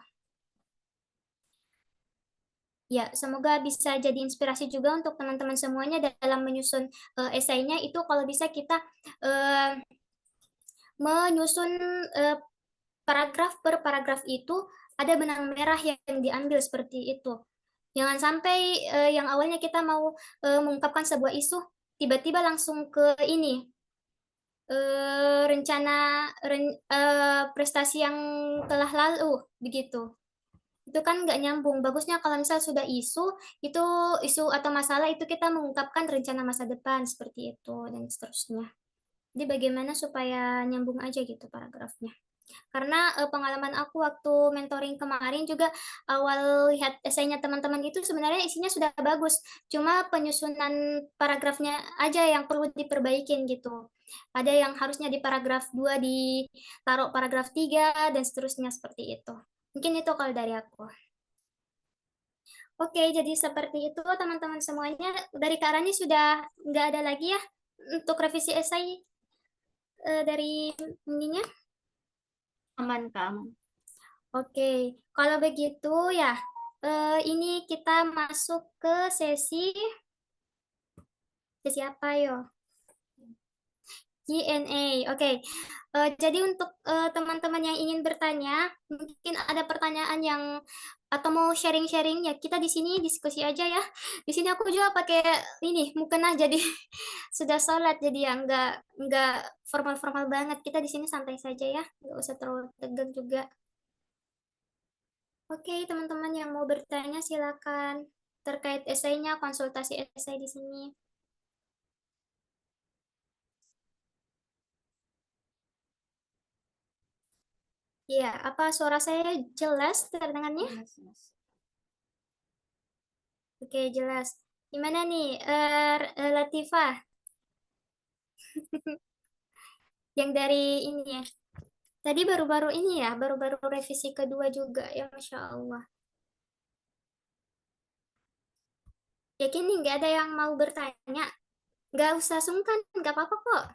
Ya, semoga bisa jadi inspirasi juga untuk teman-teman semuanya dalam menyusun esainya itu kalau bisa kita menyusun paragraf per paragraf itu ada benang merah yang diambil seperti itu. Jangan sampai yang awalnya kita mau mengungkapkan sebuah isu, tiba-tiba langsung ke ini rencana prestasi yang telah lalu begitu. Itu kan nggak nyambung. Bagusnya kalau misal sudah itu isu atau masalah itu kita mengungkapkan rencana masa depan seperti itu dan seterusnya. Jadi bagaimana supaya nyambung aja gitu paragrafnya. Karena pengalaman aku waktu mentoring kemarin juga awal lihat esainya teman-teman itu sebenarnya isinya sudah bagus, cuma penyusunan paragrafnya aja yang perlu diperbaikin gitu. Ada yang harusnya di paragraf 2 ditaruh paragraf 3 dan seterusnya seperti itu. Mungkin itu kalau dari aku. Oke, jadi seperti itu teman-teman semuanya. Dari Kak Rani sudah nggak ada lagi ya untuk revisi esai dari ininya? Aman, Kak, aman. Oke, kalau begitu ya, ini kita masuk ke sesi apa yo? Q&A. Oke. Jadi untuk teman-teman yang ingin bertanya, mungkin ada pertanyaan yang atau mau sharing-sharing ya kita di sini diskusi aja ya. Di sini aku juga pakai ini mukena jadi sudah sholat jadi ya nggak formal-formal banget. Kita di sini santai saja ya, nggak usah terlalu tegang juga. Oke, teman-teman yang mau bertanya silakan terkait esainya, konsultasi esai di sini. Iya, apa suara saya jelas terdengarnya? Oke, jelas. Gimana nih, Latifah? Yang dari ini ya. Tadi baru-baru ini ya, baru-baru revisi kedua juga ya, Masya Allah. Yakin nih nggak ada yang mau bertanya? Nggak usah sungkan, nggak apa-apa kok.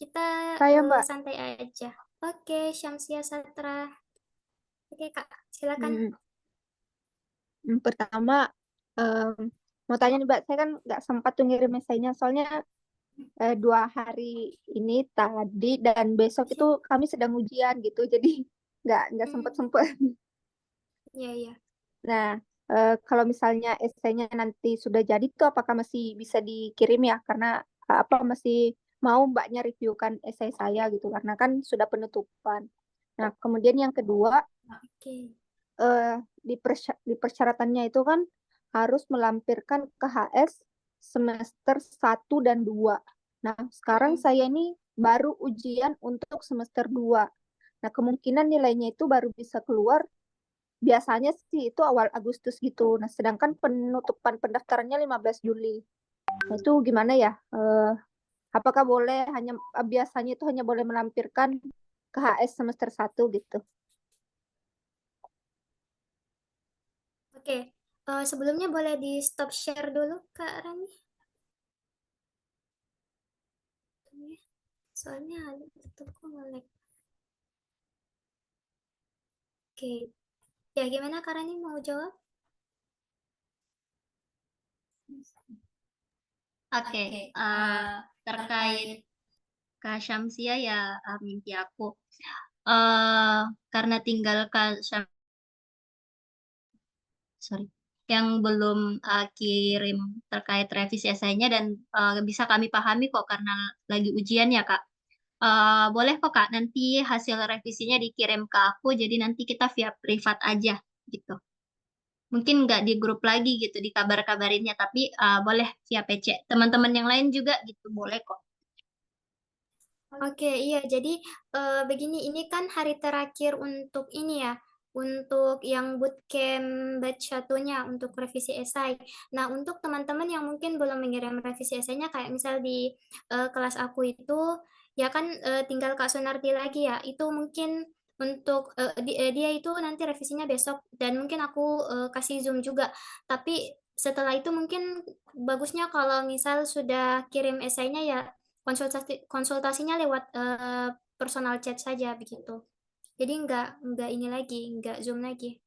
Kita Saya, Mbak. santai aja. Oke, Syamsia Satra. Oke, Kak, silakan. Pertama, mau tanya nih Mbak, saya kan nggak sempat tuh ngirim esainya, soalnya 2 hari ini tadi dan besok itu kami sedang ujian gitu, jadi nggak sempet-sempet. Iya, iya. Nah, kalau misalnya esainya nanti sudah jadi tuh, apakah masih bisa dikirim ya? Karena apa masih mau Mbaknya reviewkan esai saya gitu, karena kan sudah penutupan. Nah, kemudian yang kedua, Oke. di persyaratannya itu kan harus melampirkan KHS semester 1 dan 2. Nah, sekarang saya ini baru ujian untuk semester 2. Nah, kemungkinan nilainya itu baru bisa keluar biasanya sih itu awal Agustus gitu. Nah, sedangkan penutupan pendaftarannya 15 Juli. Nah, itu gimana ya? Apakah boleh biasanya itu hanya boleh melampirkan KHS semester 1 gitu? Oke, sebelumnya boleh di stop share dulu, Kak Rani. Soalnya laptopku nge-lag. Oke, ya gimana Kak Rani mau jawab? Oke, terkait Kak Syamsia ya, mimpi aku. Karena tinggal Kak sorry, yang belum kirim terkait revisi esainya dan bisa kami pahami kok karena lagi ujian ya Kak. Boleh kok Kak, nanti hasil revisinya dikirim ke aku, jadi nanti kita via privat aja gitu. Mungkin nggak di grup lagi gitu, di kabar-kabarinnya, tapi boleh via PC. Teman-teman yang lain juga gitu, boleh kok. Oke, iya. Jadi begini, ini kan hari terakhir untuk ini ya, untuk yang bootcamp batch satunya untuk revisi esai. Nah, untuk teman-teman yang mungkin belum mengirim revisi esainya, kayak misal di kelas aku itu, ya kan tinggal Kak Sunarti lagi ya. Itu mungkin untuk dia itu nanti revisinya besok dan mungkin aku kasih Zoom juga. Tapi setelah itu mungkin bagusnya kalau misal sudah kirim esainya ya konsultasinya lewat personal chat saja begitu. Jadi nggak ini lagi, nggak Zoom lagi.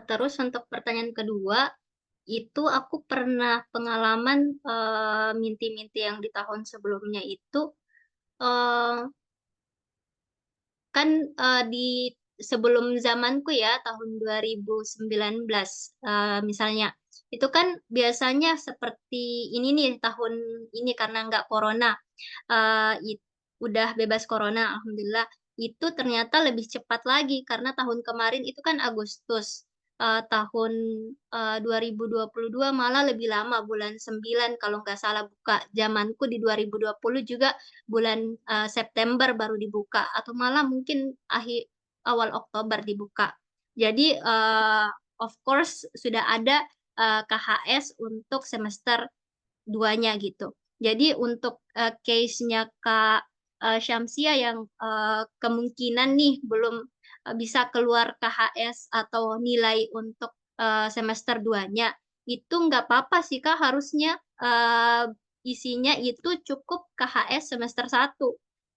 Terus untuk pertanyaan kedua, itu aku pernah pengalaman minti-minti yang di tahun sebelumnya itu eh, kan di sebelum zamanku ya tahun 2019 misalnya itu kan biasanya seperti ini nih tahun ini karena nggak corona udah bebas corona alhamdulillah itu ternyata lebih cepat lagi karena tahun kemarin itu kan Agustus tahun 2022 malah lebih lama bulan 9 kalau nggak salah buka zamanku di 2020 juga bulan September baru dibuka atau malah mungkin awal Oktober dibuka. Jadi of course sudah ada KHS untuk semester 2-nya gitu. Jadi untuk case-nya Kak Syamsia yang kemungkinan nih belum bisa keluar KHS atau nilai untuk semester 2-nya, itu nggak apa-apa sih Kak, harusnya isinya itu cukup KHS semester 1.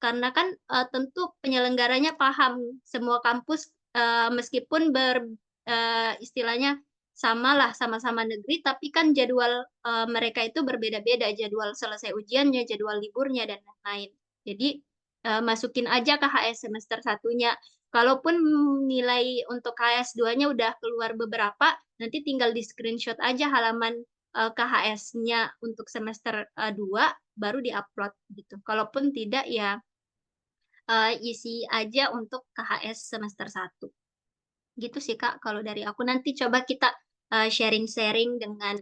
Karena kan tentu penyelenggaranya paham semua kampus meskipun istilahnya sama-sama negeri, tapi kan jadwal mereka itu berbeda-beda, jadwal selesai ujiannya, jadwal liburnya, dan lain-lain. Jadi masukin aja KHS semester 1-nya. Kalaupun nilai untuk KHS 2-nya udah keluar beberapa, nanti tinggal di screenshot aja halaman KHS-nya untuk semester 2, baru di-upload gitu. Kalaupun tidak, ya isi aja untuk KHS semester 1. Gitu sih Kak, kalau dari aku nanti coba kita sharing-sharing dengan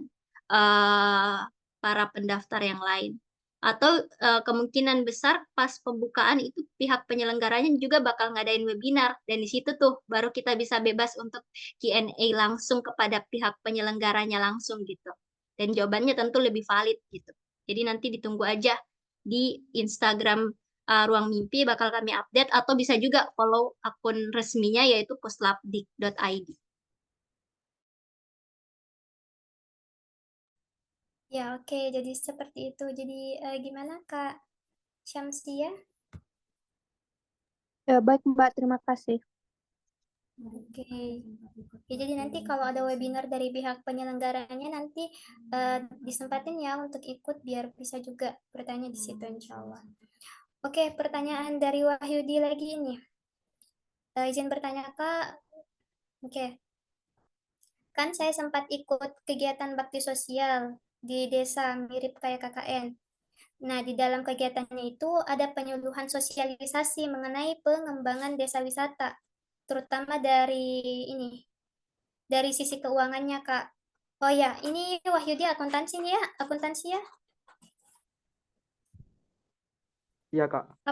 para pendaftar yang lain. Atau kemungkinan besar pas pembukaan itu pihak penyelenggaranya juga bakal ngadain webinar dan di situ tuh baru kita bisa bebas untuk Q&A langsung kepada pihak penyelenggaranya langsung gitu. Dan jawabannya tentu lebih valid gitu. Jadi nanti ditunggu aja di Instagram Ruang Mimpi bakal kami update atau bisa juga follow akun resminya yaitu puslapdik.id. Ya, oke. Jadi seperti itu. Jadi gimana Kak Syamsia? Ya, baik Mbak, terima kasih. Oke. Ya, jadi nanti kalau ada webinar dari pihak penyelenggaranya nanti disempatin ya untuk ikut biar bisa juga bertanya di situ insya Allah. Oke, pertanyaan dari Wahyudi lagi ini. Izin bertanya Kak. Oke. Kan saya sempat ikut kegiatan bakti sosial di desa mirip kayak KKN. Nah, di dalam kegiatannya itu ada penyuluhan sosialisasi mengenai pengembangan desa wisata, terutama dari ini, dari sisi keuangannya, Kak. Oh ya, ini Wahyudi akuntansi nih ya, akuntansi ya? Iya, Kak.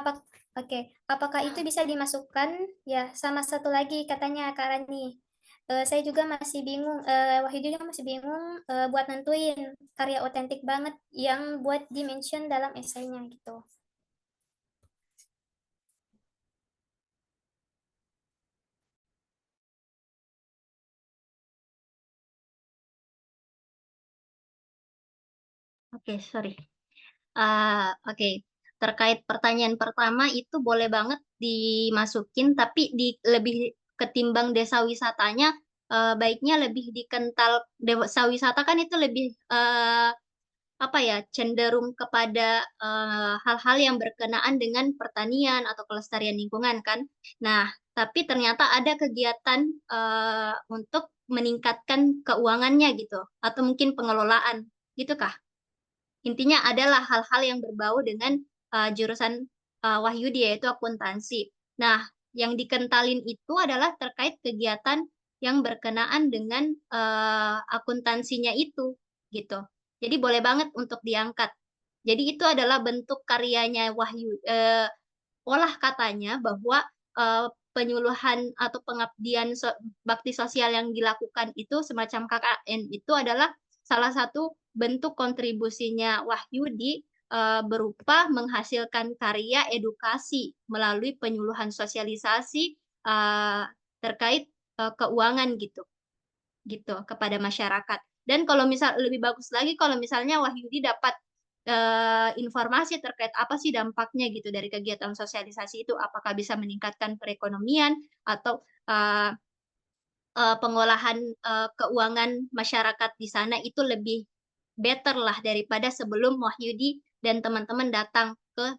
Oke, apakah itu bisa dimasukkan? Ya, sama satu lagi katanya Kak Rani. Saya juga masih bingung, Wahyudi juga masih bingung buat nentuin karya otentik banget yang buat dimention dalam esainya gitu. Oke, sorry. Oke, terkait pertanyaan pertama itu boleh banget dimasukin, tapi lebih ketimbang desa wisatanya, baiknya lebih dikental. Desa wisata kan itu lebih apa ya, cenderung kepada hal-hal yang berkenaan dengan pertanian atau kelestarian lingkungan kan. Nah, tapi ternyata ada kegiatan untuk meningkatkan keuangannya gitu, atau mungkin pengelolaan, gitu kah? Intinya adalah hal-hal yang berbau dengan jurusan Wahyudi, yaitu akuntansi. Nah, yang dikentalin itu adalah terkait kegiatan yang berkenaan dengan akuntansinya itu, gitu. Jadi boleh banget untuk diangkat. Jadi itu adalah bentuk karyanya Wahyu. Olah katanya bahwa penyuluhan atau pengabdian bakti sosial yang dilakukan itu semacam KKN itu adalah salah satu bentuk kontribusinya Wahyudi berupa menghasilkan karya edukasi melalui penyuluhan sosialisasi terkait keuangan gitu kepada masyarakat. Dan kalau misal lebih bagus lagi kalau misalnya Wahyudi dapat informasi terkait apa sih dampaknya gitu dari kegiatan sosialisasi itu, apakah bisa meningkatkan perekonomian atau pengolahan keuangan masyarakat di sana itu lebih better lah daripada sebelum Wahyudi dan teman-teman datang ke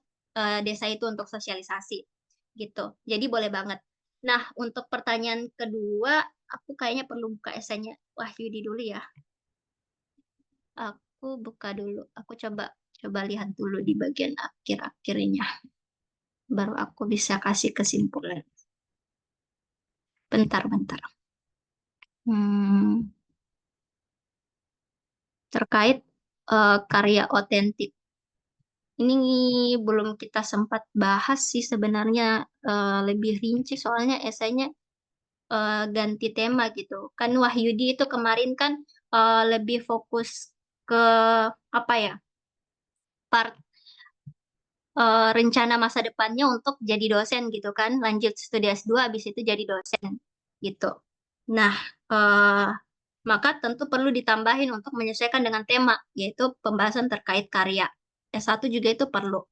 desa itu untuk sosialisasi gitu. Jadi boleh banget. Nah, untuk pertanyaan kedua, aku kayaknya perlu buka esainya Wahyudi dulu ya. Aku buka dulu. Aku coba lihat dulu di bagian akhir-akhirnya. Baru aku bisa kasih kesimpulan. Bentar. Terkait karya otentik. Ini belum kita sempat bahas sih sebenarnya, lebih rinci soalnya esainya ganti tema gitu. Kan Wahyudi itu kemarin kan lebih fokus ke apa ya? Part rencana masa depannya untuk jadi dosen gitu kan, lanjut studi S2 habis itu jadi dosen gitu. Nah, maka tentu perlu ditambahin untuk menyesuaikan dengan tema, yaitu pembahasan terkait karya. S1 juga itu perlu.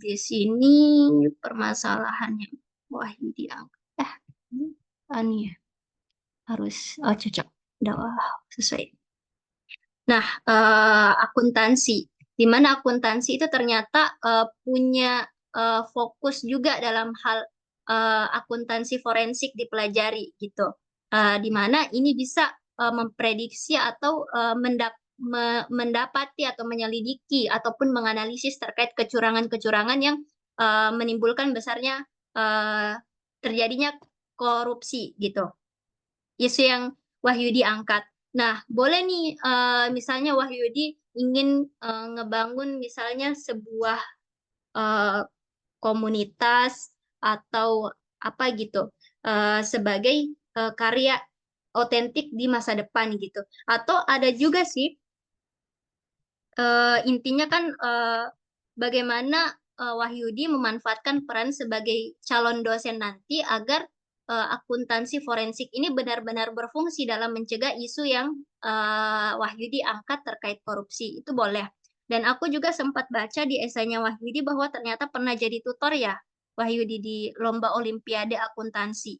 Di sini permasalahannya, wah ini diangkat. Ini ya. Harus, cocok. Udah, sesuai. Nah, akuntansi. Di mana akuntansi itu ternyata punya fokus juga dalam hal akuntansi forensik dipelajari gitu. Di mana ini bisa memprediksi atau mendapati atau menyelidiki ataupun menganalisis terkait kecurangan-kecurangan yang menimbulkan besarnya terjadinya korupsi gitu. Isu yang Wahyudi angkat. Nah, boleh nih misalnya Wahyudi ingin ngebangun misalnya sebuah komunitas atau apa gitu sebagai karya otentik di masa depan gitu. Atau ada juga sih intinya kan bagaimana Wahyudi memanfaatkan peran sebagai calon dosen nanti agar akuntansi forensik ini benar-benar berfungsi dalam mencegah isu yang Wahyudi angkat terkait korupsi. Itu boleh. Dan aku juga sempat baca di esainya Wahyudi bahwa ternyata pernah jadi tutor ya Wahyudi di lomba olimpiade akuntansi.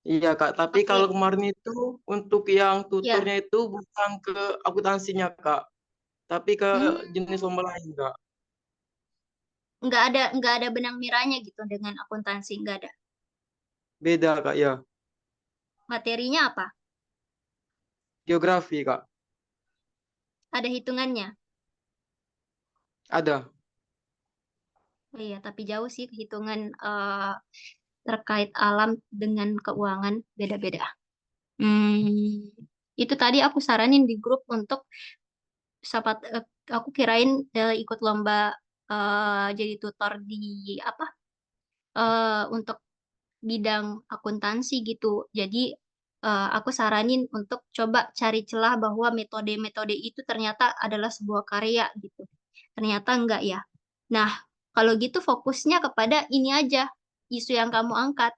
Iya Kak, tapi Oke. kalau kemarin itu untuk yang Ya. tutornya itu bukan ke akuntansinya Kak, tapi ke jenis lomba lain Kak. Nggak ada benang merahnya gitu dengan akuntansi, nggak ada. Beda Kak ya, Materinya apa? geografi Kak. Ada hitungannya. Ada. Oh iya, tapi jauh sih hitungan terkait alam dengan keuangan beda-beda. Itu tadi aku saranin di grup untuk aku kirain ikut lomba jadi tutor di apa untuk bidang akuntansi gitu. Jadi aku saranin untuk coba cari celah bahwa metode-metode itu ternyata adalah sebuah karya gitu. Ternyata enggak ya. Nah, kalau gitu fokusnya kepada ini aja, isu yang kamu angkat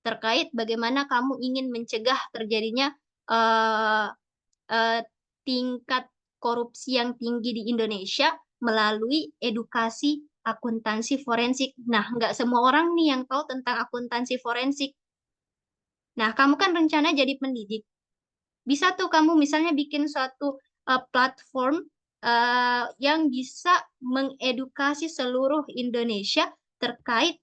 terkait bagaimana kamu ingin mencegah terjadinya eh, tingkat korupsi yang tinggi di Indonesia melalui edukasi akuntansi forensik. Nah, nggak semua orang nih yang tahu tentang akuntansi forensik. Nah, kamu kan rencana jadi pendidik. Bisa tuh kamu misalnya bikin suatu platform yang bisa mengedukasi seluruh Indonesia terkait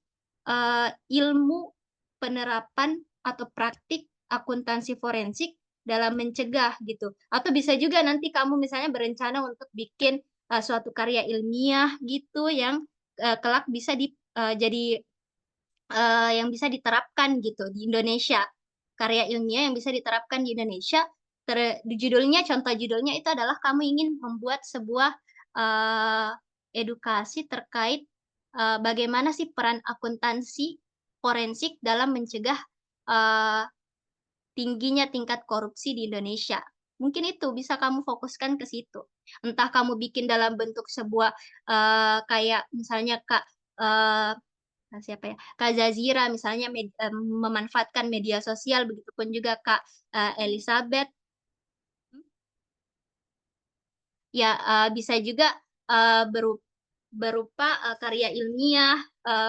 ilmu penerapan atau praktik akuntansi forensik dalam mencegah gitu. Atau bisa juga nanti kamu misalnya berencana untuk bikin suatu karya ilmiah gitu yang kelak bisa jadi yang bisa diterapkan gitu di Indonesia. Karya ilmiah yang bisa diterapkan di Indonesia. Contoh judulnya itu adalah kamu ingin membuat sebuah edukasi terkait bagaimana sih peran akuntansi forensik dalam mencegah tingginya tingkat korupsi di Indonesia. Mungkin itu bisa kamu fokuskan ke situ. Entah kamu bikin dalam bentuk sebuah kayak misalnya Kak siapa ya, Kak Zazira misalnya memanfaatkan media sosial, begitupun juga Kak Elizabeth. Ya, bisa juga berupa karya ilmiah,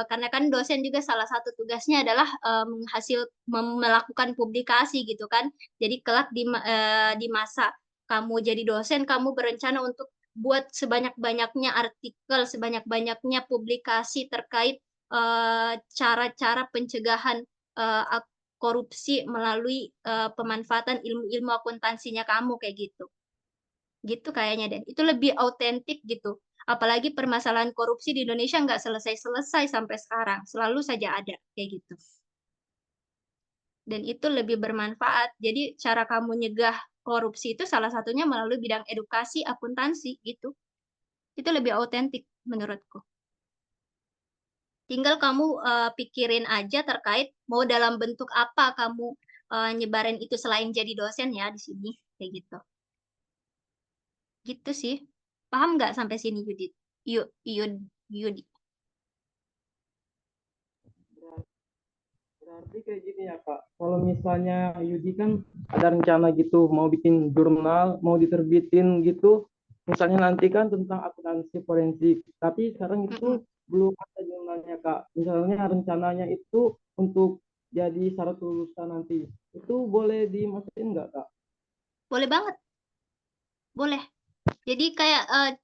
karena kan dosen juga salah satu tugasnya adalah melakukan publikasi gitu kan. Jadi kelak di masa kamu jadi dosen, kamu berencana untuk buat sebanyak-banyaknya artikel, sebanyak-banyaknya publikasi terkait cara-cara pencegahan korupsi melalui pemanfaatan ilmu-ilmu akuntansinya kamu kayak gitu. Gitu kayaknya deh. Itu lebih autentik gitu. Apalagi permasalahan korupsi di Indonesia nggak selesai-selesai sampai sekarang. Selalu saja ada kayak gitu. Dan itu lebih bermanfaat. Jadi cara kamu nyegah korupsi itu salah satunya melalui bidang edukasi, akuntansi gitu. Itu lebih autentik menurutku. Tinggal kamu pikirin aja terkait mau dalam bentuk apa kamu nyebarin itu selain jadi dosen ya di sini kayak gitu. Gitu sih. Paham nggak sampai sini Yudit? Yudi. Berarti kayak gini ya Kak, kalau misalnya Yudi kan ada rencana gitu mau bikin jurnal, mau diterbitin gitu, misalnya nanti kan tentang akuntansi forensik, tapi sekarang itu belum ada jurnalnya Kak. Misalnya rencananya itu untuk jadi syarat lulusan nanti, itu boleh dimasukin nggak Kak? Boleh banget, boleh. Jadi kayak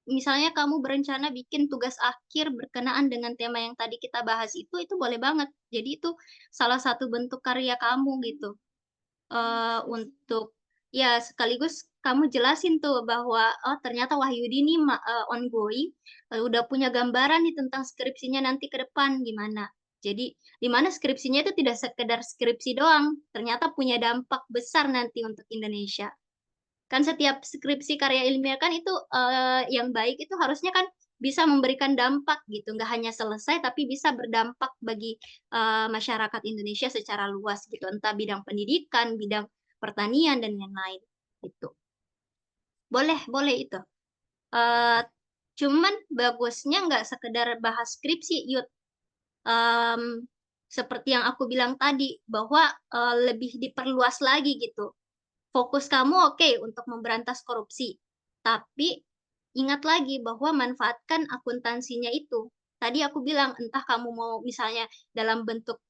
misalnya kamu berencana bikin tugas akhir berkenaan dengan tema yang tadi kita bahas itu boleh banget. Jadi itu salah satu bentuk karya kamu gitu. Untuk ya sekaligus kamu jelasin tuh bahwa oh ternyata Wahyudi ini ongoing, udah punya gambaran nih tentang skripsinya nanti ke depan gimana. Jadi di mana skripsinya itu tidak sekedar skripsi doang, ternyata punya dampak besar nanti untuk Indonesia. Kan setiap skripsi karya ilmiah kan itu yang baik itu harusnya kan bisa memberikan dampak gitu, nggak hanya selesai tapi bisa berdampak bagi masyarakat Indonesia secara luas gitu, entah bidang pendidikan, bidang pertanian dan lain-lain gitu. Boleh itu. Cuman bagusnya nggak sekedar bahas skripsi, Yud. Seperti yang aku bilang tadi bahwa lebih diperluas lagi gitu. Fokus kamu oke untuk memberantas korupsi, tapi ingat lagi bahwa manfaatkan akuntansinya itu. Tadi aku bilang entah kamu mau misalnya dalam bentuk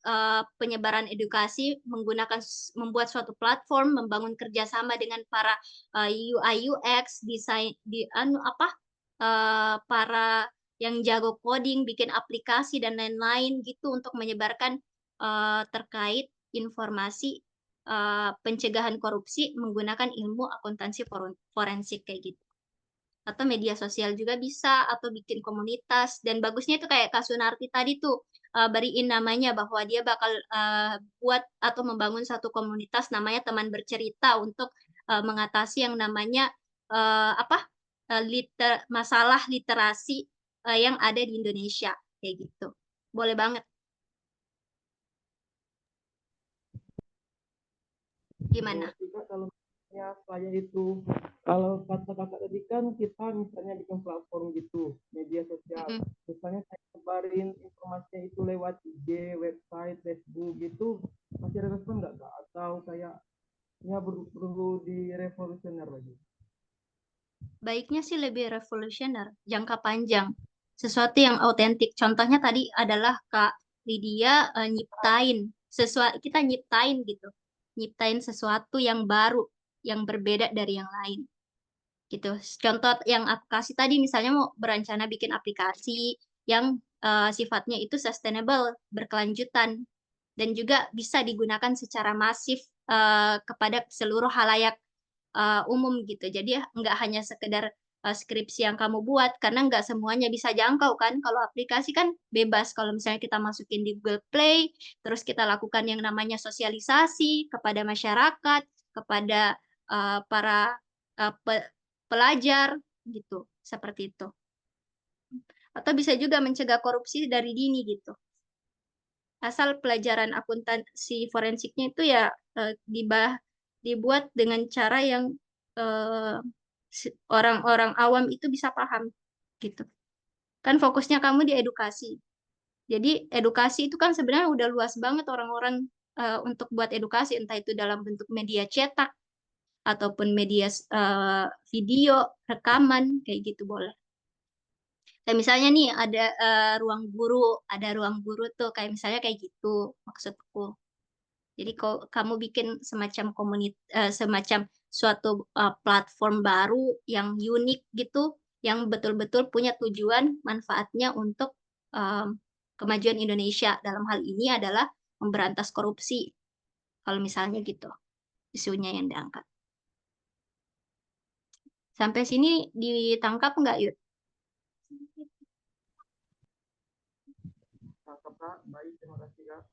penyebaran edukasi menggunakan membuat suatu platform, membangun kerjasama dengan para UI UX, desain para yang jago coding, bikin aplikasi dan lain-lain gitu untuk menyebarkan terkait informasi pencegahan korupsi menggunakan ilmu akuntansi forensik kayak gitu. Atau media sosial juga bisa, atau bikin komunitas. Dan bagusnya itu kayak Kak Sunarti tadi tuh, beriin namanya bahwa dia bakal buat atau membangun satu komunitas namanya Teman Bercerita untuk mengatasi yang namanya masalah literasi yang ada di Indonesia kayak gitu. Boleh banget. Gimana? Kalau misalnya saya itu, kalau kata kakak tadi kan kita misalnya bikin platform gitu, media sosial. Misalnya saya sebarin informasinya itu lewat IG, website, Facebook gitu, masih relevan nggak Kak? Atau kayak ya perlu di revolusioner lagi? Baiknya sih lebih revolusioner, jangka panjang. sesuatu yang autentik. Contohnya tadi adalah Kak Lydia nyiptain sesuatu, kita nyiptain gitu, nyiptain sesuatu yang baru, yang berbeda dari yang lain gitu. Contoh yang aku kasih tadi misalnya mau berencana bikin aplikasi yang sifatnya itu sustainable, berkelanjutan, dan juga bisa digunakan secara masif kepada seluruh halayak umum gitu. Jadi nggak hanya sekedar skripsi yang kamu buat, karena nggak semuanya bisa jangkau kan. Kalau aplikasi kan bebas. Kalau misalnya kita masukin di Google Play, terus kita lakukan yang namanya sosialisasi kepada masyarakat, kepada para pelajar gitu, seperti itu. Atau bisa juga mencegah korupsi dari dini gitu. Asal pelajaran akuntansi forensiknya itu ya dibuat dengan cara yang orang-orang awam itu bisa paham gitu. Kan fokusnya kamu di edukasi. Jadi edukasi itu kan sebenarnya udah luas banget orang-orang untuk buat edukasi, entah itu dalam bentuk media cetak ataupun media video, rekaman, kayak gitu boleh. Kayak misalnya nih ada ruang guru tuh, kayak misalnya kayak gitu maksudku. Jadi kalau kamu bikin semacam suatu platform baru yang unik gitu, yang betul-betul punya tujuan manfaatnya untuk kemajuan Indonesia. Dalam hal ini adalah memberantas korupsi. Kalau misalnya gitu, isunya yang diangkat. Sampai sini ditangkap nggak, Yud? Kak, baik, terima kasih Kak.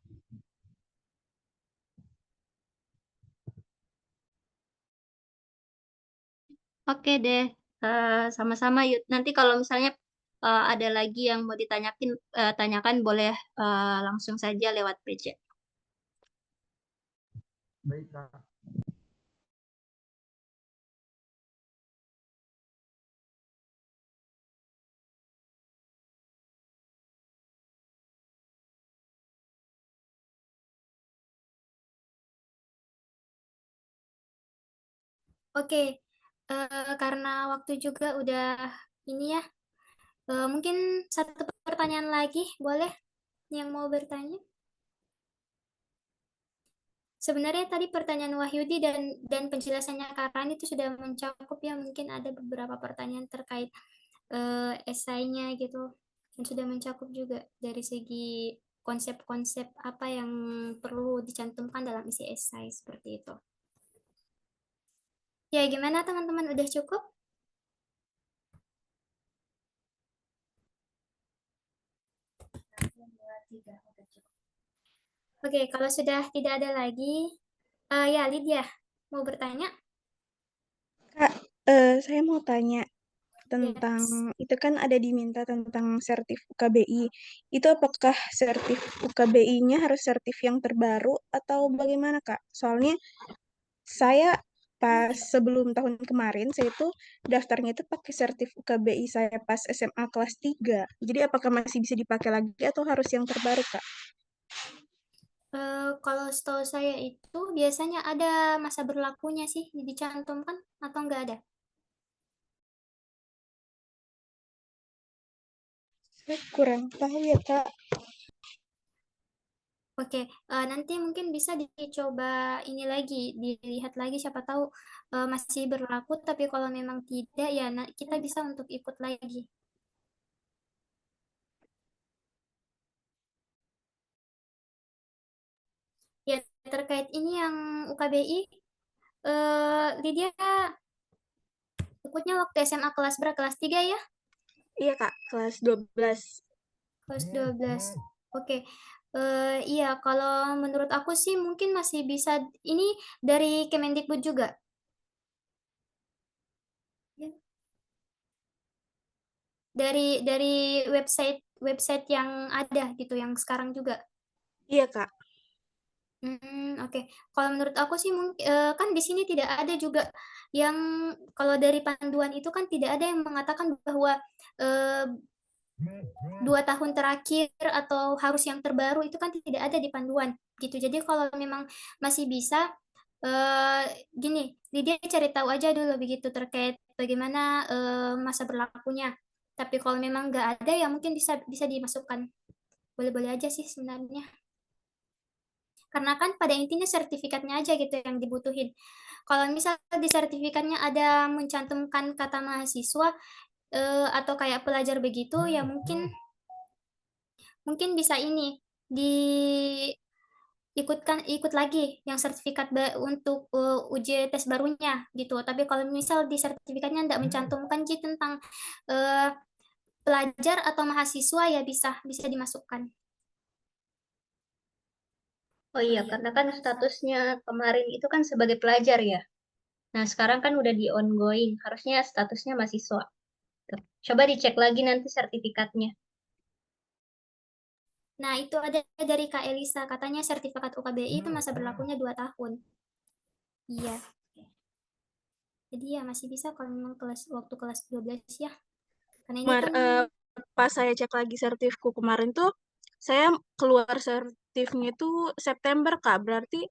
Oke deh, sama-sama Yud. Nanti kalau misalnya ada lagi yang mau tanyakan boleh langsung saja lewat PJ. Baik Kak. Oke, karena waktu juga udah ini ya, mungkin satu pertanyaan lagi, boleh yang mau bertanya? Sebenarnya tadi pertanyaan Wahyudi dan penjelasannya Kak Rani itu sudah mencakup ya, mungkin ada beberapa pertanyaan terkait esainya gitu, dan sudah mencakup juga dari segi konsep-konsep apa yang perlu dicantumkan dalam isi esai seperti itu. Ya, gimana teman-teman? Udah cukup? Oke, kalau sudah tidak ada lagi, ya Lydia mau bertanya? Kak, saya mau tanya tentang Yes. itu kan ada diminta tentang sertif UKBI. Itu apakah sertif UKBI-nya harus sertif yang terbaru atau bagaimana, Kak? Soalnya saya pas sebelum tahun kemarin saya itu daftarnya itu pakai sertif UKBI saya pas SMA kelas 3. Jadi apakah masih bisa dipakai lagi atau harus yang terbaru, Kak? Kalau setahu saya itu biasanya ada masa berlakunya sih dicantumkan atau enggak ada? Saya kurang tahu ya, Kak. Oke, nanti mungkin bisa dicoba ini lagi, dilihat lagi siapa tahu masih berlaku, tapi kalau memang tidak ya kita bisa untuk ikut lagi. Ya, terkait ini yang UKBI, Lydia ikutnya waktu SMA kelas berapa? Kelas 3 ya? Iya, Kak, kelas 12. Kelas 12. Oke. Iya, kalau menurut aku sih mungkin masih bisa ini dari Kemendikbud juga. Ya. Dari website yang ada gitu yang sekarang juga. Iya, Kak. Oke. Kalau menurut aku sih kan di sini tidak ada juga yang kalau dari panduan itu kan tidak ada yang mengatakan bahwa 2 tahun terakhir atau harus yang terbaru itu kan tidak ada di panduan gitu. Jadi kalau memang masih bisa gini, Lydia cari tahu aja dulu begitu terkait bagaimana masa berlakunya. Tapi kalau memang nggak ada ya mungkin bisa dimasukkan. Boleh-boleh aja sih sebenarnya. Karena kan pada intinya sertifikatnya aja gitu yang dibutuhin. Kalau misal di sertifikatnya ada mencantumkan kata mahasiswa atau kayak pelajar begitu ya mungkin bisa ini ikut lagi yang sertifikat untuk uji tes barunya gitu. Tapi kalau misal di sertifikatnya tidak mencantumkan tentang pelajar atau mahasiswa ya bisa dimasukkan. Oh iya, karena kan statusnya kemarin itu kan sebagai pelajar ya. Nah, sekarang kan udah di ongoing, harusnya statusnya mahasiswa. Tuh. Coba dicek lagi nanti sertifikatnya. Nah, itu ada dari Kak Elisa, katanya sertifikat UKBI itu masa berlakunya 2 tahun. Iya. Jadi ya masih bisa kalau memang waktu kelas 12 ya. Karena ini kan Pas saya cek lagi sertifku kemarin tuh, saya keluar sertifnya itu September, Kak. Berarti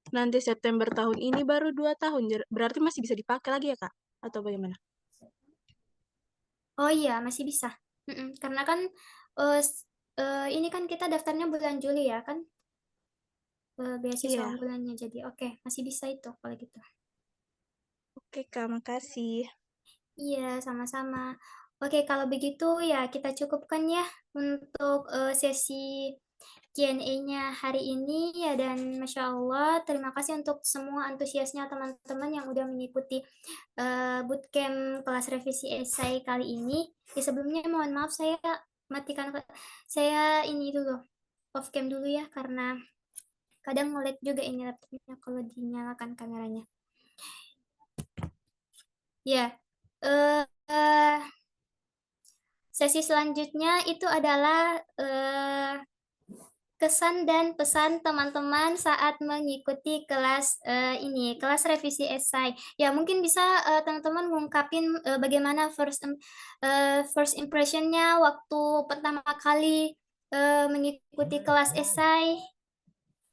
nanti September tahun ini baru 2 tahun. Berarti masih bisa dipakai lagi ya, Kak? Atau bagaimana? oh iya masih bisa. Karena kan ini kan kita daftarnya bulan Juli ya kan beasiswa Iya. unggulannya jadi oke masih bisa itu kalau gitu. Oke, Kak. Makasih. Iya sama-sama. Oke kalau begitu ya kita cukupkan ya untuk sesi Q&A-nya hari ini ya dan Masya Allah terima kasih untuk semua antusiasnya teman-teman yang udah mengikuti bootcamp kelas revisi esai kali ini. Sebelumnya mohon maaf saya ini dulu off cam dulu ya karena kadang nge-lag juga ini laptopnya kalau dinyalakan kameranya. Ya, sesi selanjutnya itu adalah kesan dan pesan teman-teman saat mengikuti kelas kelas revisi esai. Ya, mungkin bisa teman-teman ngungkapin bagaimana first impression-nya waktu pertama kali mengikuti kelas esai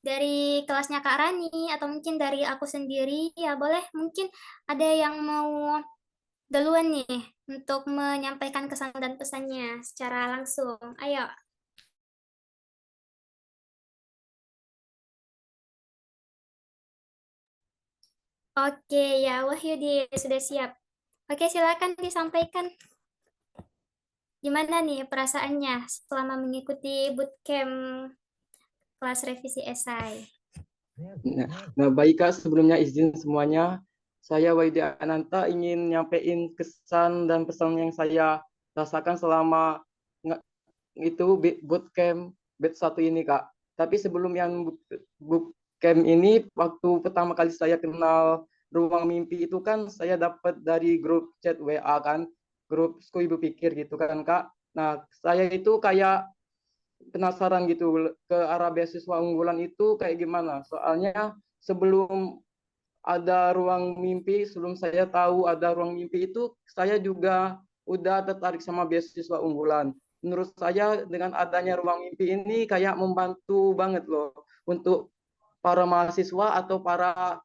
dari kelasnya Kak Rani atau mungkin dari aku sendiri. Ya, boleh mungkin ada yang mau duluan nih untuk menyampaikan kesan dan pesannya secara langsung. Ayo. Oke, ya Wahyudi sudah siap. Oke, silakan disampaikan. Gimana nih perasaannya selama mengikuti bootcamp kelas revisi esai? Nah, baik Kak, sebelumnya izin semuanya. Saya Wahidi Ananta ingin nyampein kesan dan pesan yang saya rasakan selama itu bootcamp batch 1 ini Kak. Tapi sebelum yang bootcamp ini, waktu pertama kali saya kenal Ruang Mimpi itu kan saya dapat dari grup chat WA kan, grup Ibu Pikir gitu kan Kak. Nah, saya itu kayak penasaran gitu ke arah beasiswa unggulan itu kayak gimana. Soalnya sebelum ada Ruang Mimpi, sebelum saya tahu ada Ruang Mimpi itu, saya juga udah tertarik sama beasiswa unggulan. Menurut saya dengan adanya Ruang Mimpi ini kayak membantu banget loh untuk para mahasiswa atau para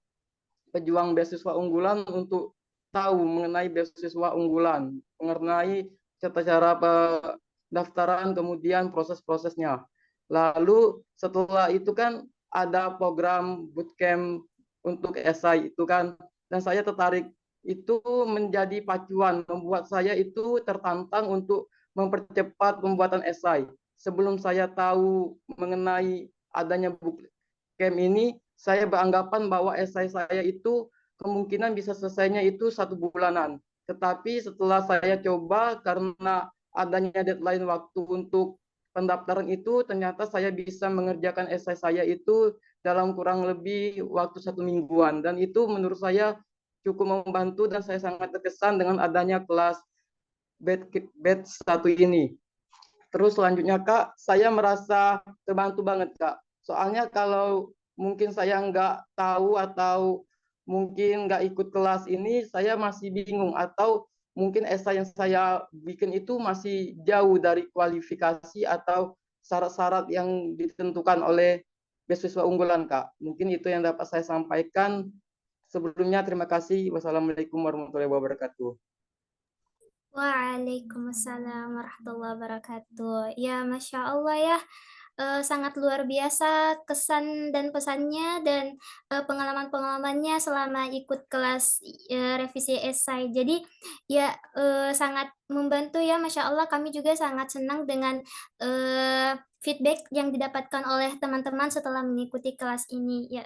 pejuang beasiswa unggulan untuk tahu mengenai beasiswa unggulan, mengenai cara pendaftaran, kemudian proses-prosesnya. Lalu setelah itu kan ada program bootcamp untuk esai itu kan, dan saya tertarik itu menjadi pacuan, membuat saya itu tertantang untuk mempercepat pembuatan esai. Sebelum saya tahu mengenai adanya bootcamp ini, saya beranggapan bahwa esai saya itu kemungkinan bisa selesainya itu 1 bulanan. Tetapi setelah saya coba karena adanya deadline waktu untuk pendaftaran itu, ternyata saya bisa mengerjakan esai saya itu dalam kurang lebih waktu 1 mingguan. Dan itu menurut saya cukup membantu dan saya sangat terkesan dengan adanya kelas batch 1 ini. Terus selanjutnya Kak, saya merasa terbantu banget Kak. Soalnya kalau mungkin saya nggak tahu atau mungkin nggak ikut kelas ini, saya masih bingung atau mungkin esai yang saya bikin itu masih jauh dari kualifikasi atau syarat-syarat yang ditentukan oleh beasiswa unggulan Kak. Mungkin itu yang dapat saya sampaikan. Sebelumnya terima kasih. Wassalamualaikum warahmatullahi wabarakatuh. Waalaikumsalam warahmatullahi wabarakatuh. Ya, Masya Allah ya, sangat luar biasa kesan dan pesannya dan pengalaman-pengalamannya selama ikut kelas revisi esai. Jadi ya sangat membantu ya, Masya Allah. Kami juga sangat senang dengan feedback yang didapatkan oleh teman-teman setelah mengikuti kelas ini. Ya,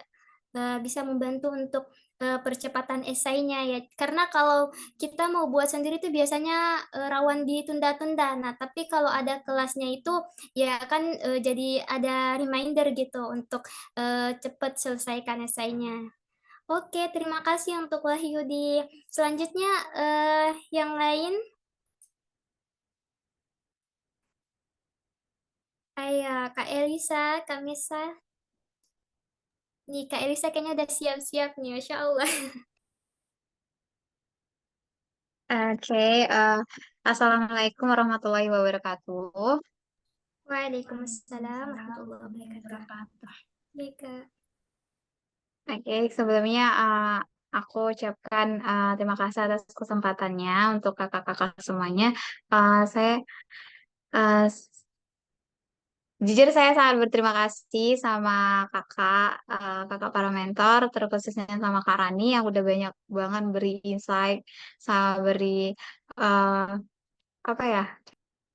bisa membantu untuk percepatan esainya ya. Karena kalau kita mau buat sendiri tuh biasanya rawan ditunda-tunda. Nah, tapi kalau ada kelasnya itu ya kan jadi ada reminder gitu untuk cepat selesaikan esainya. Oke, terima kasih untuk Wahyudi. Selanjutnya yang lain, ayo Kak Elisa, Kak Misa. Nih Kak Elisa kayaknya udah siap-siap nih, Masya Allah. Oke, Assalamualaikum warahmatullahi wabarakatuh. Waalaikumsalam warahmatullahi wabarakatuh. Baik, Kak. Oke, sebelumnya aku ucapkan terima kasih atas kesempatannya untuk kakak-kakak semuanya. Saya uh, jujur saya sangat berterima kasih sama kakak para mentor, terkhususnya sama Kak Rani yang udah banyak banget beri insight, sama beri uh, apa ya,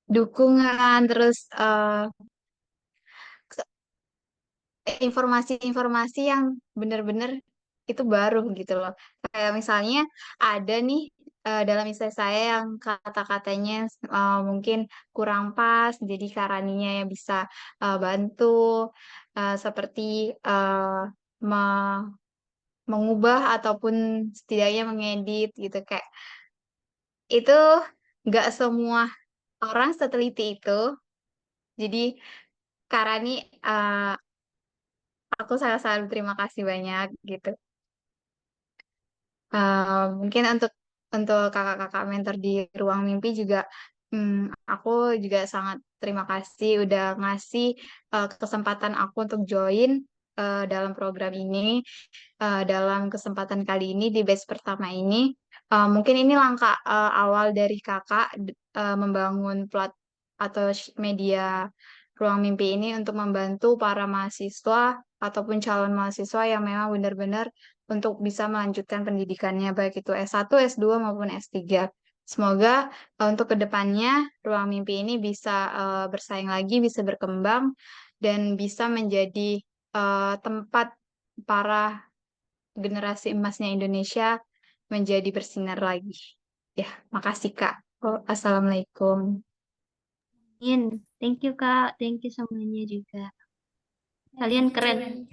dukungan, terus informasi-informasi yang benar-benar itu baru gitu loh. Kayak misalnya ada nih dalam istilah saya yang kata-katanya mungkin kurang pas, jadi Karaninya yang bisa bantu seperti me- mengubah ataupun setidaknya mengedit gitu kayak itu nggak semua orang seteliti itu. Jadi Karani aku sangat-sangat berterima kasih banyak gitu. Mungkin untuk kakak-kakak mentor di ruang mimpi juga, aku juga sangat terima kasih udah ngasih kesempatan aku untuk join dalam program ini. Dalam kesempatan kali ini di batch pertama ini, mungkin ini langkah awal dari kakak membangun atau media ruang mimpi ini untuk membantu para mahasiswa ataupun calon mahasiswa yang memang benar-benar untuk bisa melanjutkan pendidikannya baik itu S1, S2 maupun S3. Semoga untuk kedepannya ruang mimpi ini bisa bersaing lagi, bisa berkembang dan bisa menjadi tempat para generasi emasnya Indonesia menjadi bersinar lagi. Ya, makasih Kak. Assalamualaikum. Thank you Kak, thank you semuanya juga. Kalian keren.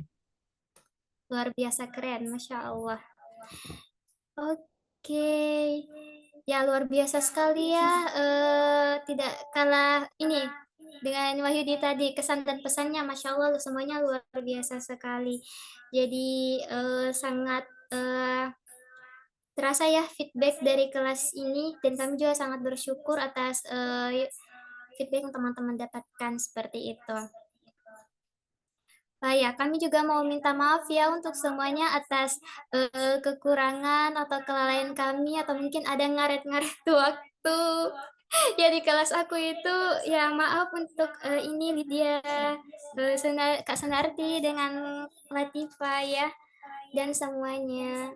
Luar biasa keren, Masya Allah. Oke, ya luar biasa sekali ya. Tidak kalah ini dengan Wahyudi tadi kesan dan pesannya, Masya Allah semuanya luar biasa sekali. Jadi sangat terasa ya feedback dari kelas ini dan kami juga sangat bersyukur atas feedback yang teman-teman dapatkan seperti itu. Ya, kami juga mau minta maaf ya untuk semuanya atas kekurangan atau kelalaian kami atau mungkin ada ngaret-ngaret waktu. Ya di kelas aku itu ya maaf untuk ini Lydia, Kak Sunarti dengan Latifa ya dan semuanya.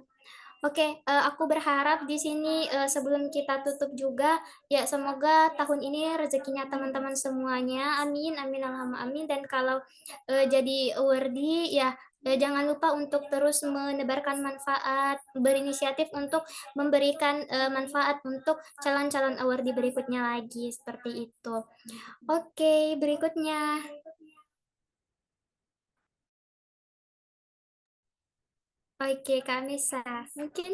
Oke, aku berharap di sini sebelum kita tutup juga, ya semoga tahun ini rezekinya teman-teman semuanya, amin, amin, Allahumma amin. Dan kalau jadi awardee, ya jangan lupa untuk terus menebarkan manfaat, berinisiatif untuk memberikan manfaat untuk calon-calon awardee berikutnya lagi, seperti itu. Oke, berikutnya. Oke, Kak Misa, mungkin?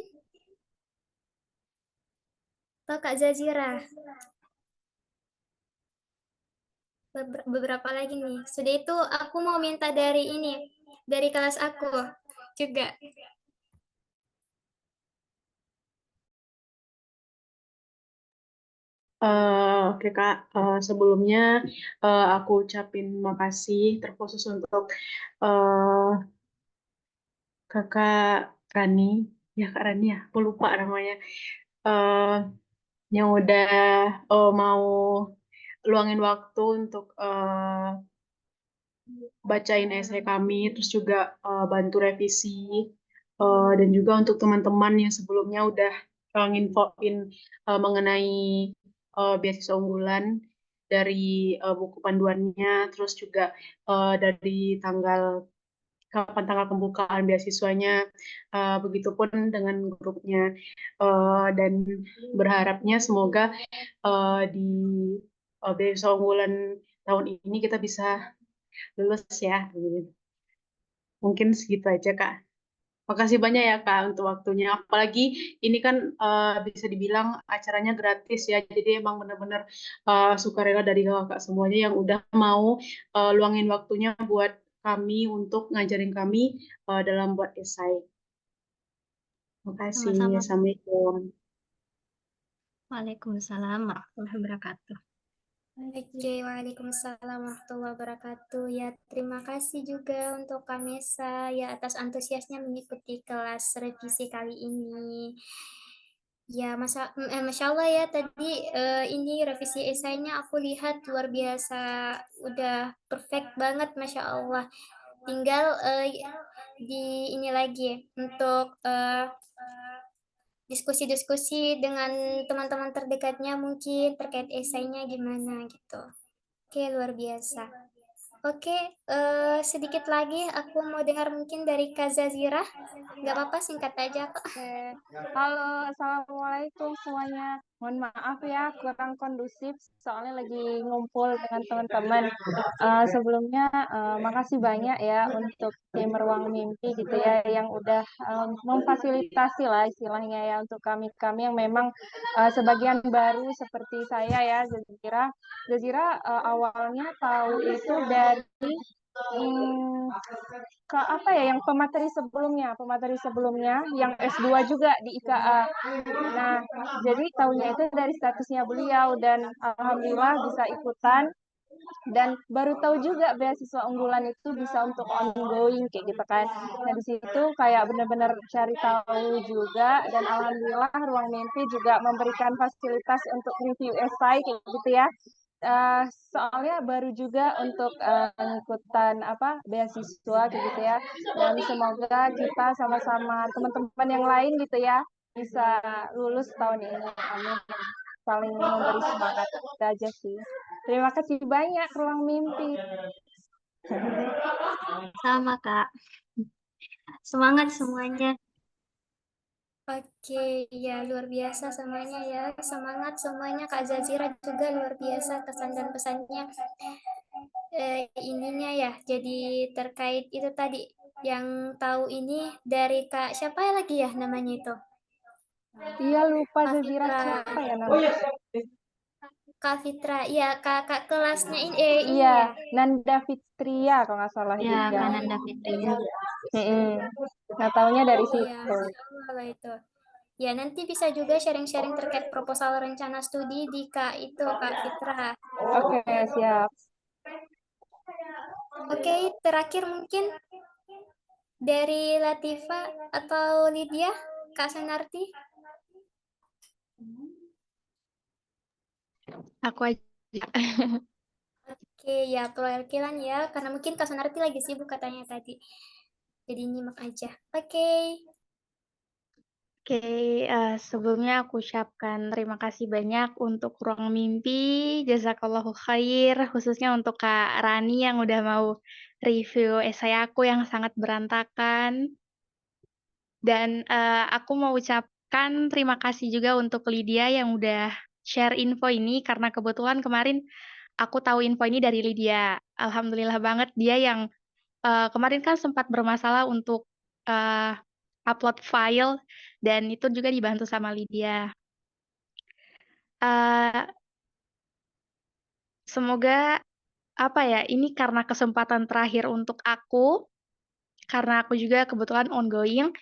Atau Kak Zazira? Beberapa lagi nih. Sudah itu aku mau minta dari ini, dari kelas aku juga. Oke Kak, sebelumnya aku ucapin makasih terkhusus untuk eh, Kakak Rani, ya Kak Rani ya, aku lupa namanya. Eh, yang udah mau luangin waktu untuk bacain esai kami, terus juga bantu revisi, dan juga untuk teman-teman yang sebelumnya udah nginfoin mengenai beasiswa unggulan dari buku panduannya, terus juga dari kapan tanggal pembukaan beasiswanya, begitupun dengan grupnya. Dan berharapnya semoga di beasiswa unggulan tahun ini kita bisa lulus ya. Mungkin segitu aja, Kak. Makasih banyak ya, Kak, untuk waktunya. Apalagi ini kan bisa dibilang acaranya gratis ya. Jadi emang benar-benar sukarela dari kakak semuanya yang udah mau luangin waktunya buat kami untuk ngajarin kami dalam buat esai. Makasih. Sama-sama. Assalamualaikum. Waalaikumsalam warahmatullahi wabarakatuh. Oke, Waalaikumsalam warahmatullahi wabarakatuh. Ya, terima kasih juga untuk Kanesa ya atas antusiasnya mengikuti kelas revisi kali ini. Ya, Masya Allah ya tadi ini revisi esainya aku lihat luar biasa, udah perfect banget Masya Allah. Tinggal di ini lagi untuk diskusi-diskusi dengan teman-teman terdekatnya mungkin terkait esainya gimana gitu. Oke, luar biasa. Oke, sedikit lagi aku mau dengar mungkin dari Kak Zazira. Nggak apa-apa, singkat aja kok. Halo, assalamualaikum semuanya. Mohon maaf ya, kurang kondusif soalnya lagi ngumpul dengan teman-teman. Sebelumnya, makasih banyak ya untuk tim Ruang Mimpi gitu ya, yang udah memfasilitasi lah istilahnya ya untuk kami-kami yang memang sebagian baru seperti saya ya, Zazira. Zazira awalnya tahu itu dari ke apa ya yang pemateri sebelumnya yang S2 juga di IKA. Nah, jadi tahunya itu dari statusnya beliau dan alhamdulillah bisa ikutan dan baru tahu juga beasiswa unggulan itu bisa untuk ongoing kayak gitu kan. Nah, di situ kayak benar-benar cari tahu juga dan alhamdulillah Ruang Mimpi juga memberikan fasilitas untuk review esai kayak gitu ya. Soalnya baru juga untuk ngikutan beasiswa kayak gitu ya, dan semoga kita sama-sama teman-teman yang lain gitu ya bisa lulus tahun ini, amin. Saling memberi semangat, kita aja sih. Terima kasih banyak Ruang Mimpi. Sama, Kak. Semangat semuanya. Oke, ya luar biasa semuanya ya. Semangat semuanya. Kak Zazira juga luar biasa kesan dan pesannya. Ininya ya, jadi terkait itu tadi yang tahu ini dari Kak siapa ya lagi ya namanya itu? Iya, lupa Kak Zazira Fitra. siapa ya namanya. Kak Fitra, iya kakak kelasnya ini ini Iya, ya. Nanda Fitria kalau nggak salah Ya, juga. Kananda Fitria. Nggak taunya dari Iya, situ. Masya Allah itu. Ya, nanti bisa juga sharing-sharing terkait proposal rencana studi di Kak itu, Kak Fitra. Oke, siap. Oke, terakhir mungkin dari Latifa atau Lydia, Kak Senarti. Aku aja. Oke, ya perwakilan ya, karena mungkin Kak Senarti lagi sibuk katanya tadi. Jadi nyimak aja. Oke. Oke, sebelumnya aku ucapkan terima kasih banyak untuk Ruang Mimpi, jazakallahu khair, khususnya untuk Kak Rani yang udah mau review esai aku yang sangat berantakan. Dan aku mau ucapkan terima kasih juga untuk Lydia yang udah share info ini, karena kebetulan kemarin aku tahu info ini dari Lydia. Alhamdulillah banget dia yang kemarin kan sempat bermasalah untuk upload file, dan itu juga dibantu sama Lydia. Semoga ini karena kesempatan terakhir untuk aku, karena aku juga kebetulan ongoing.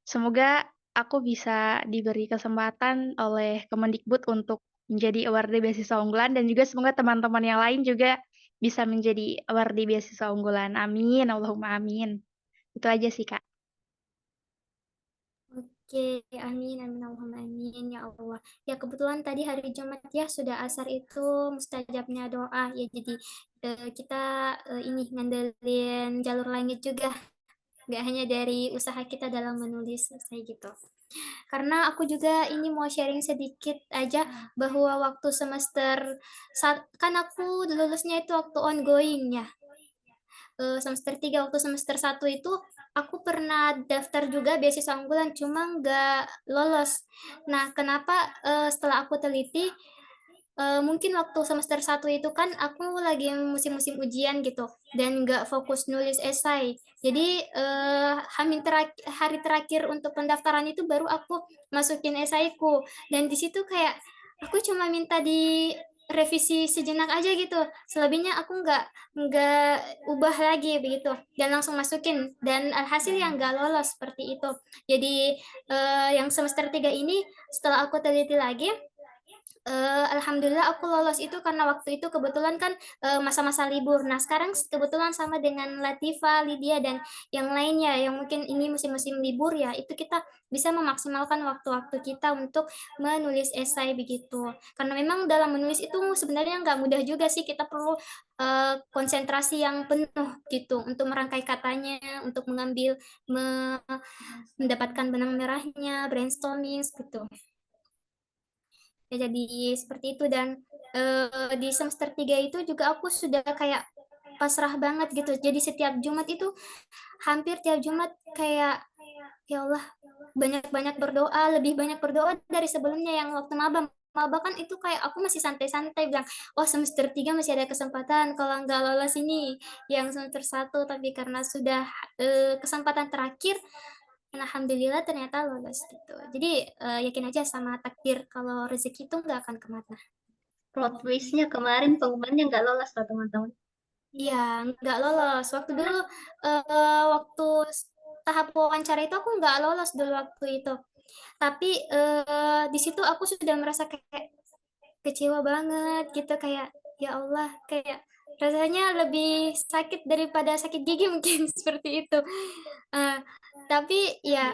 Semoga aku bisa diberi kesempatan oleh Kemendikbud untuk menjadi awardee beasiswa unggulan, dan juga semoga teman-teman yang lain juga bisa menjadi awardee beasiswa unggulan. Amin, Allahumma amin. Itu aja sih, Kak. Oke, amin, amin, Allahumma amin, ya Allah. Ya, kebetulan tadi hari Jumat ya, sudah asar itu mustajabnya doa. Ya, jadi kita ini ngandelin jalur langit juga. Nggak hanya dari usaha kita dalam menulis, saya gitu. Karena aku juga ini mau sharing sedikit aja bahwa waktu semester kan aku lulusnya itu waktu ongoing ya. Semester 3 waktu semester 1 itu aku pernah daftar juga beasiswa unggulan cuma nggak lolos. Nah, kenapa setelah aku teliti mungkin waktu semester 1 itu kan aku lagi musim-musim ujian gitu dan nggak fokus nulis esai. Jadi hari terakhir untuk pendaftaran itu baru aku masukin esaiku dan di situ kayak aku cuma minta di revisi sejenak aja gitu. Selebihnya aku nggak ubah lagi begitu dan langsung masukin dan alhasil yang nggak lolos seperti itu. Jadi yang semester 3 ini setelah aku teliti lagi alhamdulillah aku lolos itu karena waktu itu kebetulan kan masa-masa libur. Nah, sekarang kebetulan sama dengan Latifa, Lydia dan yang lainnya yang mungkin ini musim-musim libur ya, itu kita bisa memaksimalkan waktu-waktu kita untuk menulis esai begitu. Karena memang dalam menulis itu sebenarnya nggak mudah juga sih, kita perlu konsentrasi yang penuh gitu untuk merangkai katanya, untuk mendapatkan benang merahnya, brainstorming gitu. Ya, jadi seperti itu dan di semester 3 itu juga aku sudah kayak pasrah banget gitu. Jadi setiap Jumat itu hampir tiap Jumat kayak ya Allah banyak-banyak berdoa, lebih banyak berdoa dari sebelumnya yang waktu maba. Maba kan itu kayak aku masih santai-santai bilang, oh semester 3 masih ada kesempatan kalau nggak lolos ini yang semester 1 tapi karena sudah kesempatan terakhir alhamdulillah ternyata lolos gitu. Jadi yakin aja sama takdir kalau rezeki itu nggak akan kemana. Plot twistnya kemarin pengumumannya nggak lolos loh teman-teman. Iya, nggak lolos. Waktu dulu waktu tahap wawancara itu aku nggak lolos dulu waktu itu. Tapi di situ aku sudah merasa kayak kecewa banget gitu kayak ya Allah kayak rasanya lebih sakit daripada sakit gigi mungkin seperti itu. Eh, tapi ya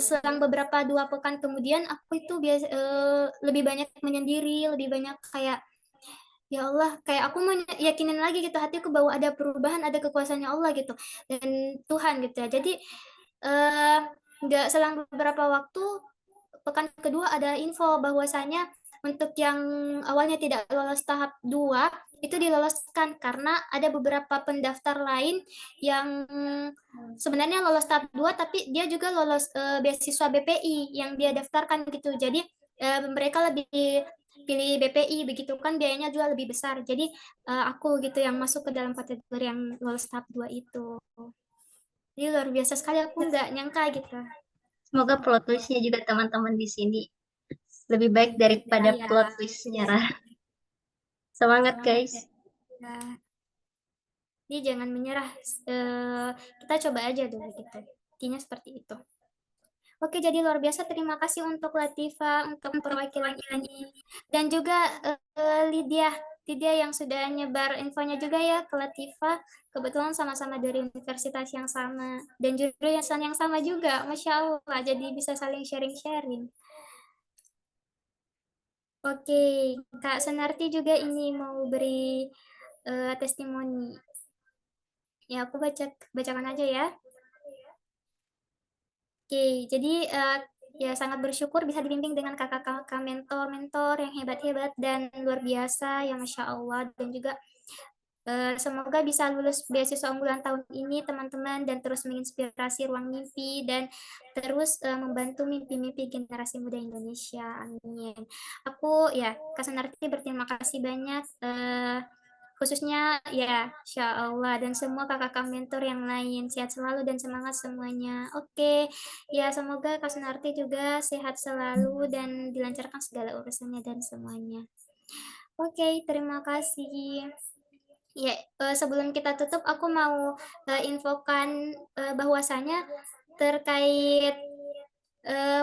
selang beberapa 2 pekan kemudian aku itu lebih banyak menyendiri, lebih banyak kayak ya Allah kayak aku mau yakinin lagi gitu hatiku bahwa ada perubahan, ada kekuasaannya Allah gitu dan Tuhan gitu ya. Jadi eh, nggak selang beberapa waktu pekan kedua ada info bahwasanya untuk yang awalnya tidak lolos tahap 2 itu diloloskan karena ada beberapa pendaftar lain yang sebenarnya lolos tahap 2 tapi dia juga lolos beasiswa BPI yang dia daftarkan gitu. Jadi mereka lebih pilih BPI begitu kan biayanya juga lebih besar. Jadi aku gitu yang masuk ke dalam kategori yang lolos tahap 2 itu. Jadi luar biasa sekali aku nggak nyangka gitu. Semoga plot twistnya juga teman-teman di sini lebih baik daripada Iya. plot twistnya Ra. Semangat guys. Ya. Jadi jangan menyerah. Kita coba aja dulu gitu. Intinya seperti itu. Oke, jadi luar biasa. Terima kasih untuk Latifa untuk perwakilan ini dan juga Lydia. Lydia yang sudah nyebar infonya juga ya ke Latifa. Kebetulan sama-sama dari universitas yang sama dan jurusan yang sama juga. Masya Allah. Jadi bisa saling sharing-sharing. Oke, Kak Senarti juga ini mau beri testimoni. Ya, aku bacakan aja ya. Oke, jadi ya sangat bersyukur bisa dibimbing dengan kakak-kakak mentor-mentor yang hebat-hebat dan luar biasa, ya Masya Allah. Dan juga semoga bisa lulus beasiswa unggulan tahun ini teman-teman dan terus menginspirasi ruang mimpi dan terus membantu mimpi-mimpi generasi muda Indonesia. Amin. Aku ya Kak Senarti berterima kasih banyak khususnya ya Insya Allah dan semua kakak-kakak mentor yang lain sehat selalu dan semangat semuanya. Oke, ya semoga Kak Sunarti juga sehat selalu dan dilancarkan segala urusannya dan semuanya. Oke, terima kasih. Ya, sebelum kita tutup, aku mau infokan bahwasanya terkait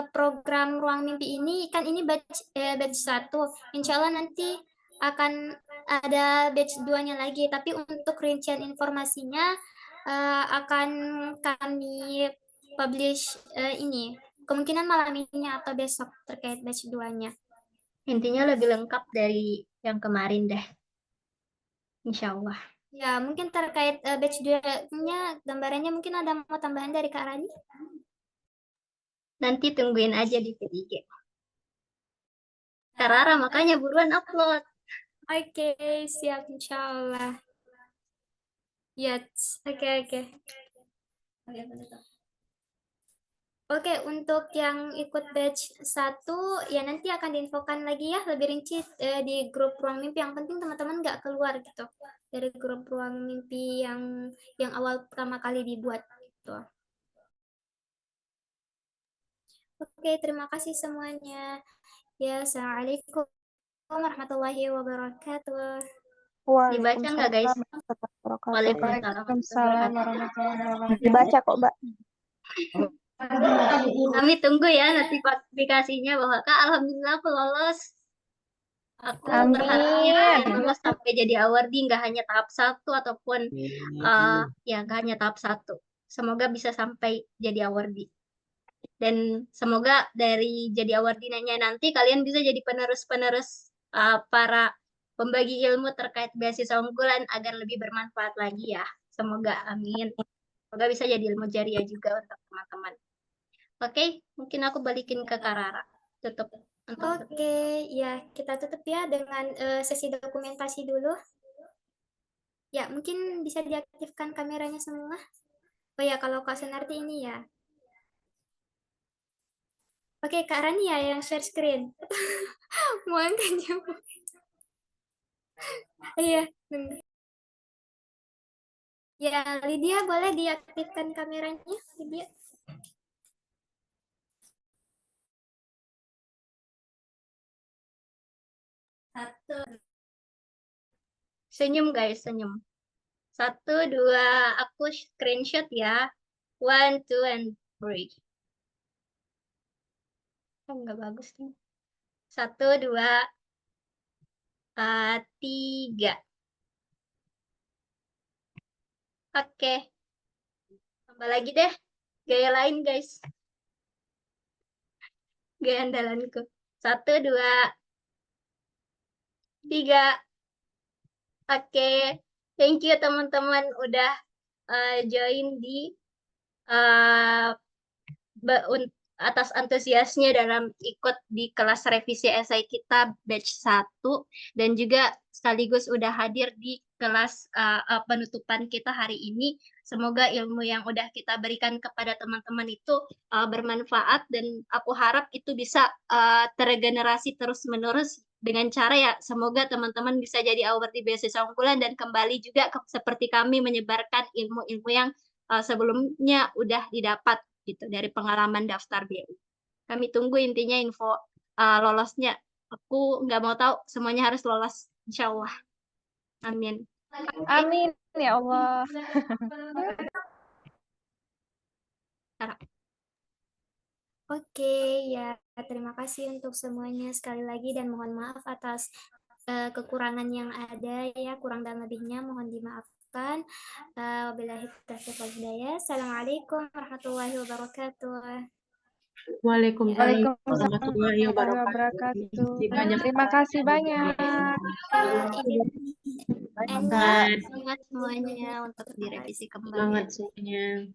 program Ruang Mimpi ini, kan ini batch 1. Insya Allah nanti akan ada batch 2-nya lagi, tapi untuk rincian informasinya akan kami publish ini kemungkinan malam ini atau besok terkait batch 2-nya. Intinya lebih lengkap dari yang kemarin deh. Insya Allah. Ya, mungkin terkait batch 2-nya gambarannya mungkin ada mau tambahan dari Kak Rani? Nanti tungguin aja di PIG. Kak Rara, makanya buruan upload. Oke, siap insya Allah. Yes, oke. Oke, untuk yang ikut batch 1, ya nanti akan diinfokan lagi ya, lebih rinci di grup Ruang Mimpi. Yang penting teman-teman nggak keluar gitu, dari grup Ruang Mimpi yang awal pertama kali dibuat gitu. Oke, terima kasih semuanya. Ya, Assalamualaikum warahmatullahi wabarakatuh. Dibaca nggak guys? Waalaikumsalam. Waalaikumsalam warahmatullahi wabarakatuh. Dibaca kok, Mbak. Kami tunggu ya notifikasinya bahwa Kak, alhamdulillah aku lolos. Aku berharapnya lolos sampai jadi awardee, nggak hanya tahap 1 ataupun ya nggak hanya tahap 1. Semoga bisa sampai jadi awardee. Dan semoga dari jadi awardee-nya nanti kalian bisa jadi penerus-penerus para pembagi ilmu terkait beasiswa unggulan agar lebih bermanfaat lagi ya. Semoga, amin. Semoga bisa jadi ilmu jariah juga untuk teman-teman. Oke, mungkin aku balikin ke Kak Rara. Tutup. Oke, ya kita tutup ya dengan sesi dokumentasi dulu. Ya, mungkin bisa diaktifkan kameranya semua. Oh ya, kalau Kak Sunarti ini ya. Oke, Kak Rani ya yang share screen. Mohon juga. Iya, benar. Ya, Lydia boleh diaktifkan kameranya, Lydia. Senyum guys, senyum. 1, 2, aku screenshot ya. 1, 2, and 3. Oh, nggak bagus nih. 1, 2, 3. Oke. Tambah lagi deh. Gaya lain guys. Gaya andalanku. 1, 2, 3. Oke. Thank you teman-teman udah join di atas antusiasnya dalam ikut di kelas revisi esai kita batch 1 dan juga sekaligus udah hadir di kelas penutupan kita hari ini. Semoga ilmu yang udah kita berikan kepada teman-teman itu bermanfaat dan aku harap itu bisa tergenerasi terus-menerus dengan cara ya semoga teman-teman bisa jadi awardee beasiswa unggulan dan kembali juga seperti kami menyebarkan ilmu-ilmu yang sebelumnya udah didapat gitu dari pengalaman daftar BU. Kami tunggu intinya info lolosnya. Aku nggak mau tahu, semuanya harus lolos, insya Allah. Amin. Amin ya Allah. Oke, ya terima kasih untuk semuanya sekali lagi dan mohon maaf atas kekurangan yang ada ya, kurang dan lebihnya mohon dimaafkan. Wabillahi taufiq wal hidayah. Assalamualaikum warahmatullahi wabarakatuh. Waalaikumsalam warahmatullahi wabarakatuh. Terima kasih banyak. Semangat semuanya untuk direvisi kembali. Semangat semuanya.